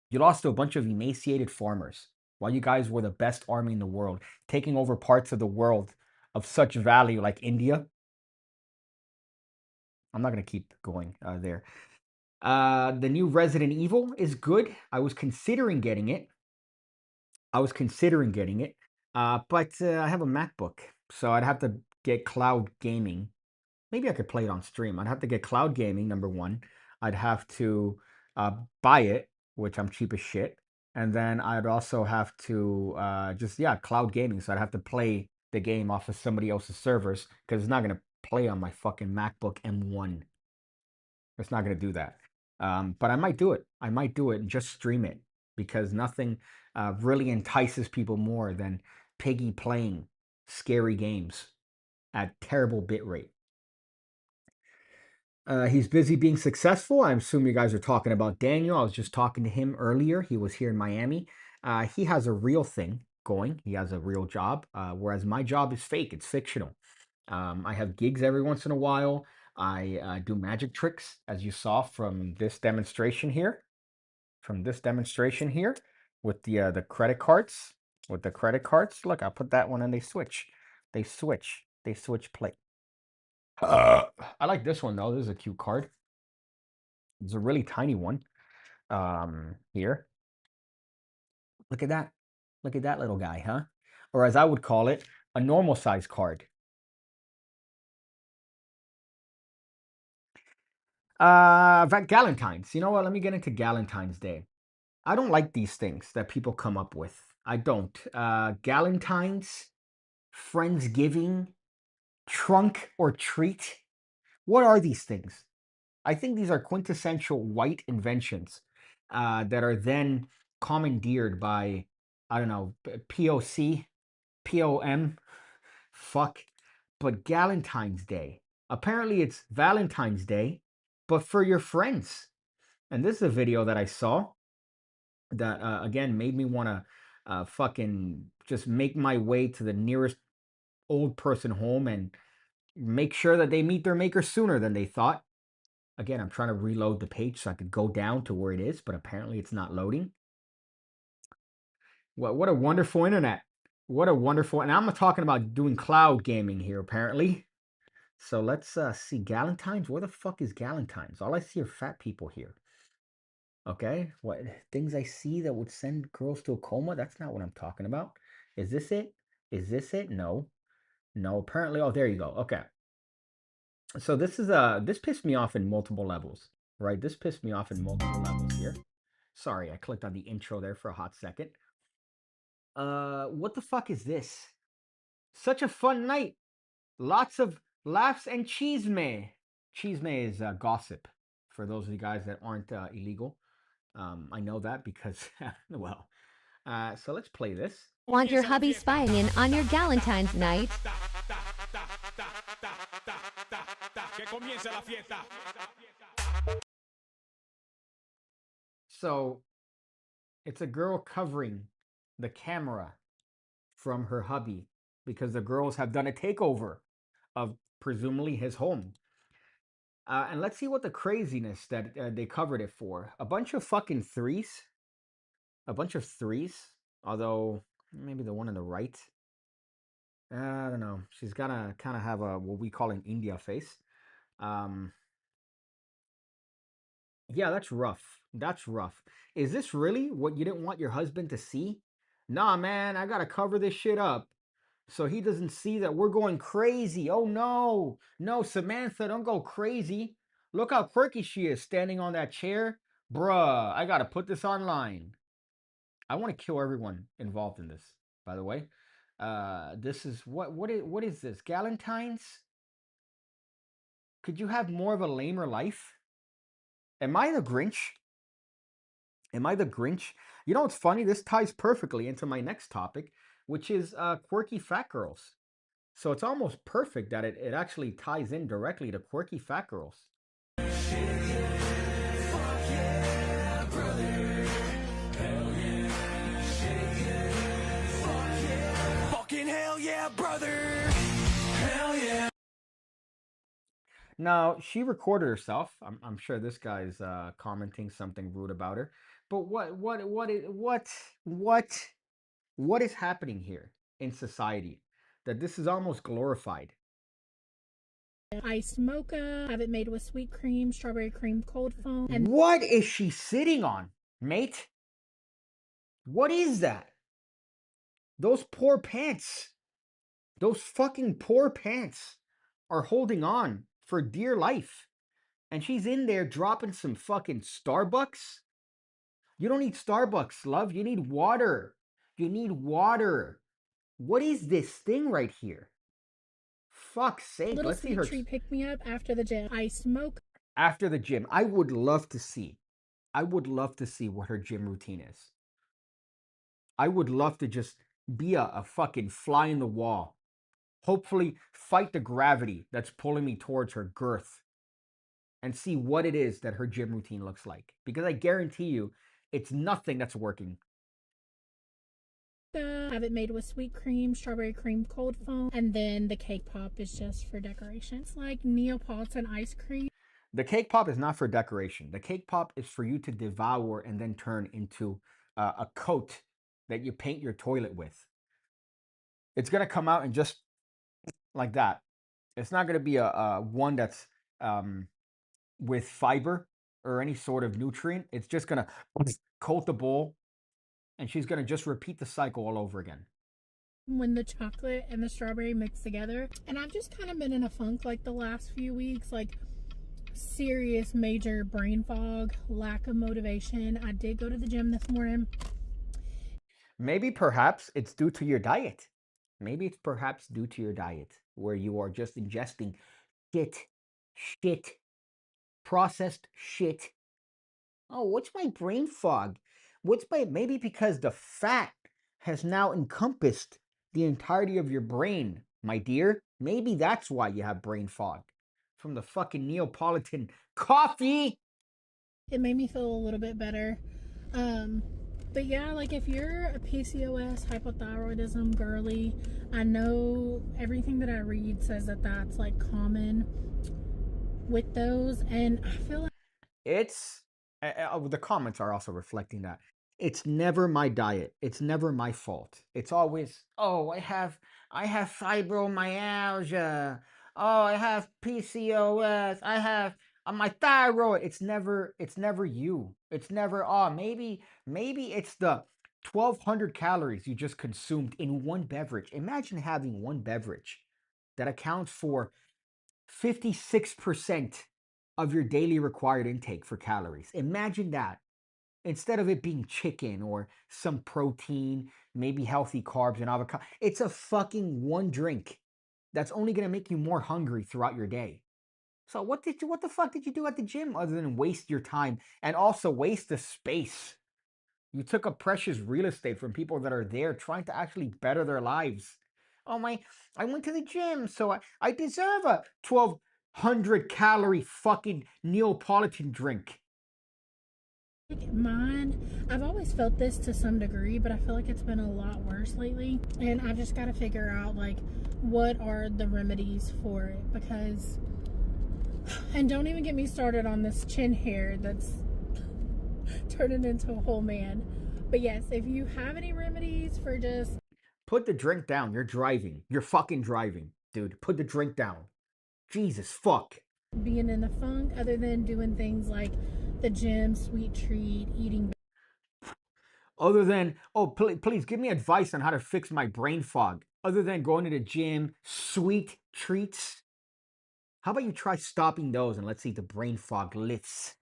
you lost to a bunch of emaciated farmers while you guys were the best army in the world, taking over parts of the world of such value like India. I'm not gonna keep going there. The new Resident Evil is good. I was considering getting it. But I have a MacBook, so I'd have to get cloud gaming. Maybe I could play it on stream. I'd have to get cloud gaming, number one. I'd have to buy it, which I'm cheap as shit. And then I'd also have to cloud gaming. So I'd have to play the game off of somebody else's servers because it's not going to play on my fucking MacBook M1. It's not going to do that. But I might do it. I might do it and just stream it because nothing really entices people more than Piggy playing scary games at terrible bitrate. He's busy being successful. I assume you guys are talking about Daniel. I was just talking to him earlier. He was here in Miami. He has a real thing going. He has a real job, whereas my job is fake. It's fictional. I have gigs every once in a while. I do magic tricks, as you saw from this demonstration here. With the credit cards. With the credit cards, look, I put that one and they switch. They switch play. I like this one though. This is a cute card. It's a really tiny one. Here. Look at that. Look at that little guy, huh? Or as I would call it, a normal size card. Galentine's. You know what? Let me get into Galentine's Day. I don't like these things that people come up with. I don't. Galentine's, Friendsgiving, trunk or treat. What are these things? I think these are quintessential white inventions that are then commandeered by, I don't know, POC, POM, fuck. But Galentine's Day. Apparently it's Valentine's Day, but for your friends. And this is a video that I saw that, again, made me want to fucking just make my way to the nearest old person home and make sure that they meet their maker sooner than they thought. Again, I'm trying to reload the page so I could go down to where it is, but apparently it's not loading. What a wonderful internet. What a wonderful, and I'm talking about doing cloud gaming here, apparently. So let's see, Galentine's. Where the fuck is Galentine's? All I see are fat people here. Okay, what things I see that would send girls to a coma? That's not what I'm talking about. Is this it? Is this it? No. No, apparently. Oh, there you go. Okay. So this pissed me off in multiple levels, right? This pissed me off in multiple levels here. Sorry, I clicked on the intro there for a hot second. What the fuck is this? Such a fun night. Lots of laughs and chisme. Chisme is gossip for those of you guys that aren't illegal. I know that because, well, so let's play this. Want your hubby spying in on your Galentine's night? So it's a girl covering the camera from her hubby because the girls have done a takeover of presumably his home. And let's see what the craziness that they covered it for. A bunch of fucking threes. A bunch of threes. Although Maybe the one on the right. I don't know. She's gotta kind of have a what we call an India face. Um, yeah, that's rough. That's rough. Is this really what you didn't want your husband to see? Nah, man, I gotta cover this shit up so he doesn't see that we're going crazy. Oh no, no, Samantha, don't go crazy. Look how quirky she is standing on that chair. Bruh, I gotta put this online. I want to kill everyone involved in this, by the way. This is what is this? Galentine's? Could you have more of a lamer life? Am I the Grinch? Am I the Grinch? You know what's funny? This ties perfectly into my next topic, which is quirky fat girls. So it's almost perfect that it actually ties in directly to quirky fat girls. Fucking hell yeah, brother. Hell yeah. Now, she recorded herself. I'm sure this guy's commenting something rude about her. But what is happening here in society that this is almost glorified? Iced mocha, have it made with sweet cream, strawberry cream cold foam. And What is she sitting on, mate? What is that? Those poor pants. Those fucking poor pants are holding on for dear life. And she's in there dropping some fucking Starbucks. You don't need Starbucks, love. You need water. You need water. What is this thing right here? Fuck's sake. little Let's see sweet her. treat pick me up after the gym. Iced mocha. After the gym. I would love to see what her gym routine is. I would love to just be a fucking fly in the wall. Hopefully fight the gravity that's pulling me towards her girth and see what it is that her gym routine looks like. Because I guarantee you, it's nothing that's working. Have it made with sweet cream, strawberry cream cold foam, and then the cake pop is just for decoration. It's like Neapolitan ice cream. The cake pop is not for decoration. The cake pop is for you to devour and then turn into a coat that you paint your toilet with. It's going to come out and just like that. It's not going to be a one that's with fiber or any sort of nutrient. It's just going to coat the bowl, and she's going to just repeat the cycle all over again. When the chocolate and the strawberry mix together. And I've just kind of been in a funk like the last few weeks, like serious major brain fog, lack of motivation. I did go to the gym this morning. Maybe perhaps it's due to your diet. Maybe it's perhaps due to your diet where you are just ingesting shit, processed shit. Oh, what's my brain fog? Maybe because the fat has now encompassed the entirety of your brain, my dear. Maybe that's why you have brain fog from the fucking Neapolitan coffee. It made me feel a little bit better. But yeah, like if you're a PCOS, hypothyroidism girly, I know everything that I read says that that's like common with those, and I feel like it's the comments are also reflecting that. It's never my diet. It's never my fault. It's always, oh, I have fibromyalgia. Oh, I have PCOS. I have my thyroid. It's never you. It's never, oh, maybe it's the 1,200 calories you just consumed in one beverage. Imagine having one beverage that accounts for 56% of your daily required intake for calories. Imagine that. Instead of it being chicken or some protein, maybe healthy carbs and avocado, it's a fucking one drink that's only going to make you more hungry throughout your day. So what the fuck did you do at the gym other than waste your time and also waste the space? You took up precious real estate from people that are there trying to actually better their lives. Oh I went to the gym, so I deserve a 1,200 calorie fucking Neapolitan drink. mine, I've always felt this to some degree, but I feel like it's been a lot worse lately, and I've just got to figure out like what are the remedies for it, because, and don't even get me started on this chin hair that's turning into a whole man. But yes, if you have any remedies for just Put the drink down. You're driving. You're fucking driving, dude. Put the drink down. Jesus fuck. Being in a funk, other than doing things like the gym, sweet treat, eating. Other than, oh, please give me advice on how to fix my brain fog. Other than going to the gym, sweet treats. How about you try stopping those and let's see if the brain fog lifts.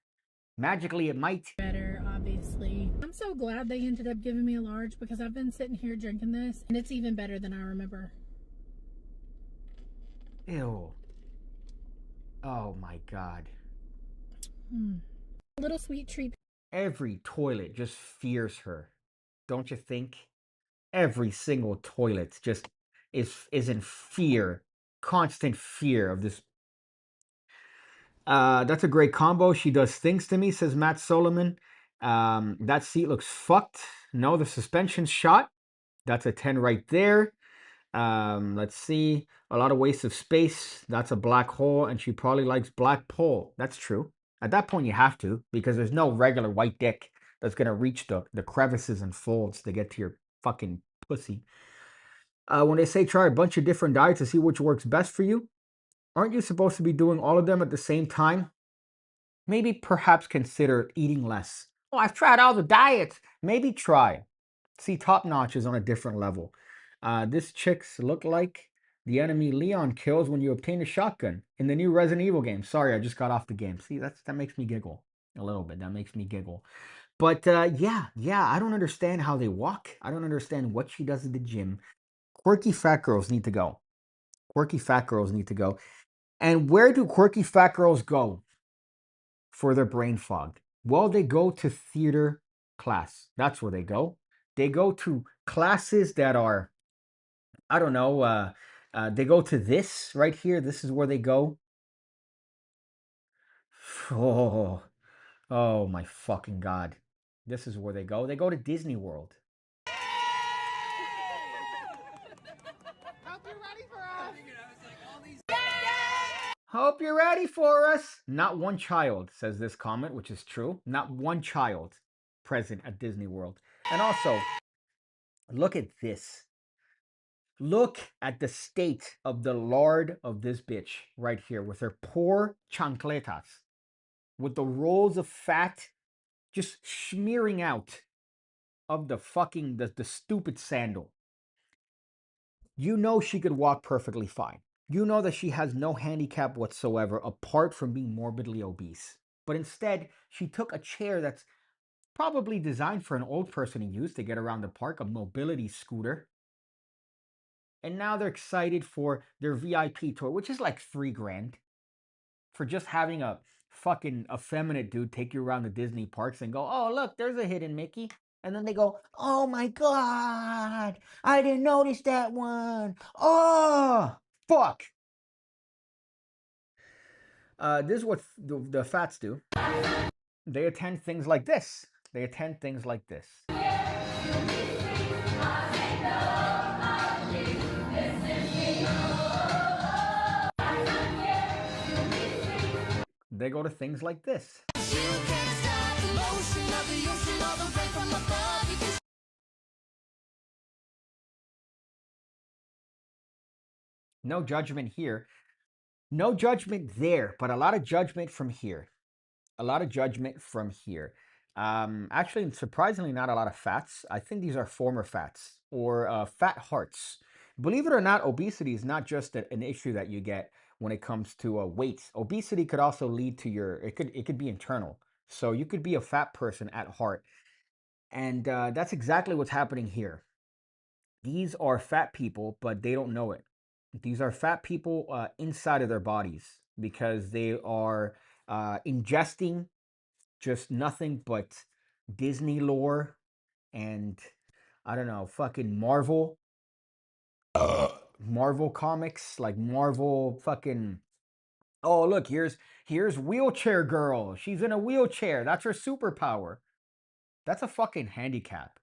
Magically, it might. Better, obviously. I'm so glad they ended up giving me a large because I've been sitting here drinking this and it's even better than I remember. Ew. Oh my god. A little sweet treat. Every toilet just fears her. Don't you think? Every single toilet just is in fear, constant fear of this. That's a great combo. She does things to me, says Matt Solomon. That seat looks fucked. No, the suspension's shot. That's a 10 right there. Let's see. A lot of waste of space. That's a black hole, and she probably likes black pole. That's true. At that point, you have to, because there's no regular white dick that's gonna reach the crevices and folds to get to your fucking pussy. When they say try a bunch of different diets to see which works best for you, aren't you supposed to be doing all of them at the same time? Maybe perhaps consider eating less. Oh, I've tried all the diets. Maybe try. See, top notch is on a different level. This chicks look like the enemy Leon kills when you obtain a shotgun in the new Resident Evil game. Sorry, I just got off the game. See, that makes me giggle a little bit. That makes me giggle. But yeah, I don't understand how they walk. I don't understand what she does at the gym. Quirky fat girls need to go. Quirky fat girls need to go. And where do quirky fat girls go for their brain fog? Well, they go to theater class. That's where they go. They go to classes that are, I don't know, they go to this right here. This is where they go. Oh, oh my fucking God. This is where they go. They go to Disney World. Hope you're ready for us. Not one child, says this comment, which is true. Not one child present at Disney World. And also, look at this. Look at the state of the lard of this bitch right here with her poor chancletas, with the rolls of fat just smearing out of the fucking, the stupid sandal. You know she could walk perfectly fine. You know that she has no handicap whatsoever apart from being morbidly obese. But instead, she took a chair that's probably designed for an old person to use to get around the park, a mobility scooter. And now they're excited for their VIP tour, which is like $3,000 for just having a fucking effeminate dude take you around the Disney parks and go, oh, look, there's a hidden Mickey. And then they go, oh my God, I didn't notice that one. Oh, fuck. This is what the fats do. They attend things like this. They attend things like this. They go to things like this. No judgment here. No judgment there, but a lot of judgment from here. A lot of judgment from here. Actually, surprisingly, not a lot of fats. I think these are former fats or fat hearts. Believe it or not, obesity is not just an issue that you get when it comes to weight. Obesity could also lead to it could be internal. So you could be a fat person at heart. And that's exactly what's happening here. These are fat people, but they don't know it. These are fat people inside of their bodies because they are ingesting just nothing but Disney lore and I don't know, fucking Marvel comics, like Marvel fucking. Oh, look, here's wheelchair girl. She's in a wheelchair. That's her superpower. That's a fucking handicap.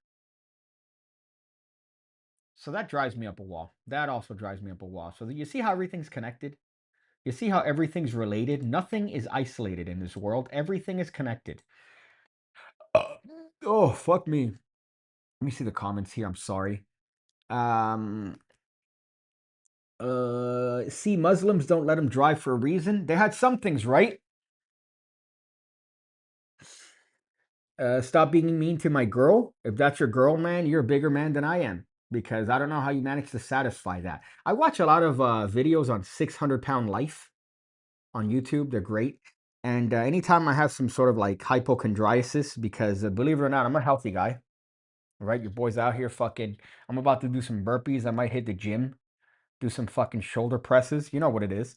So that drives me up a wall. That also drives me up a wall. So you see how everything's connected? You see how everything's related? Nothing is isolated in this world. Everything is connected. Oh, fuck me. Let me see the comments here. I'm sorry. Um, see, Muslims don't let them drive for a reason. They had some things right. Stop being mean to my girl. If that's your girl, man, you're a bigger man than I am because I don't know how you manage to satisfy that. I watch a lot of videos on 600-pound life on YouTube. They're great. And anytime I have some sort of like hypochondriasis, because believe it or not, I'm a healthy guy, right? Your boy's out here fucking. I'm about to do some burpees. I might hit the gym, do some fucking shoulder presses. You know what it is.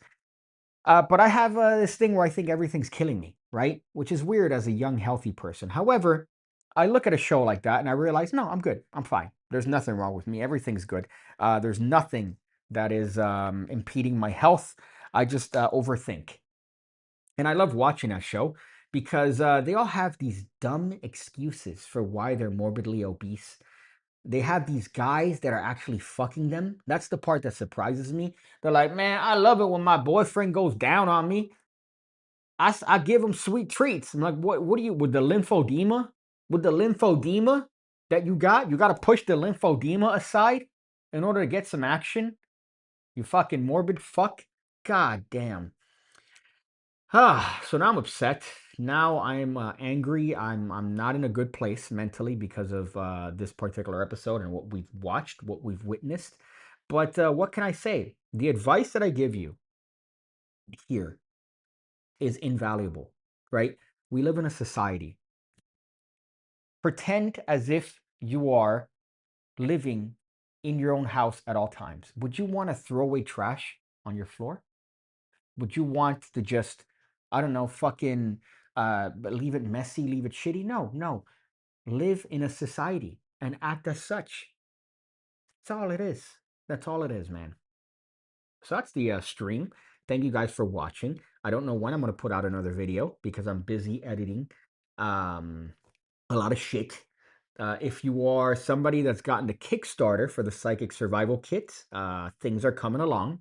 But I have this thing where I think everything's killing me, right? Which is weird as a young, healthy person. However, I look at a show like that and I realize, no, I'm good. I'm fine. There's nothing wrong with me. Everything's good. There's nothing that is impeding my health. I just overthink. And I love watching that show because they all have these dumb excuses for why they're morbidly obese. They have these guys that are actually fucking them. That's the part that surprises me. They're like, man, I love it when my boyfriend goes down on me. I give him sweet treats. I'm like, what do you, with the lymphedema? With the lymphedema that you got to push the lymphedema aside in order to get some action? You fucking morbid fuck. God damn. So now I'm upset. Now I'm angry. I'm not in a good place mentally because of this particular episode and what we've watched, what we've witnessed. But what can I say? The advice that I give you here is invaluable, right? We live in a society. Pretend as if you are living in your own house at all times. Would you want to throw away trash on your floor? Would you want to just, I don't know, fucking leave it messy, leave it shitty? No, no. Live in a society and act as such. That's all it is. That's all it is, man. So that's the stream. Thank you guys for watching. I don't know when I'm going to put out another video because I'm busy editing a lot of shit. If you are somebody that's gotten the Kickstarter for the Psychic Survival Kit, things are coming along.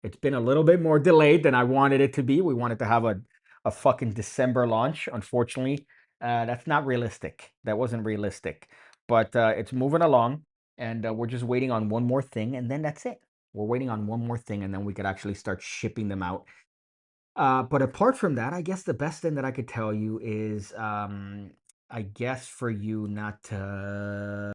It's been a little bit more delayed than I wanted it to be. We wanted to have a fucking December launch. Unfortunately, that's not realistic. That wasn't realistic. But it's moving along, and we're just waiting on one more thing, and then that's it. We're waiting on one more thing, and then we could actually start shipping them out. But apart from that, I guess the best thing that I could tell you is, I guess for you not to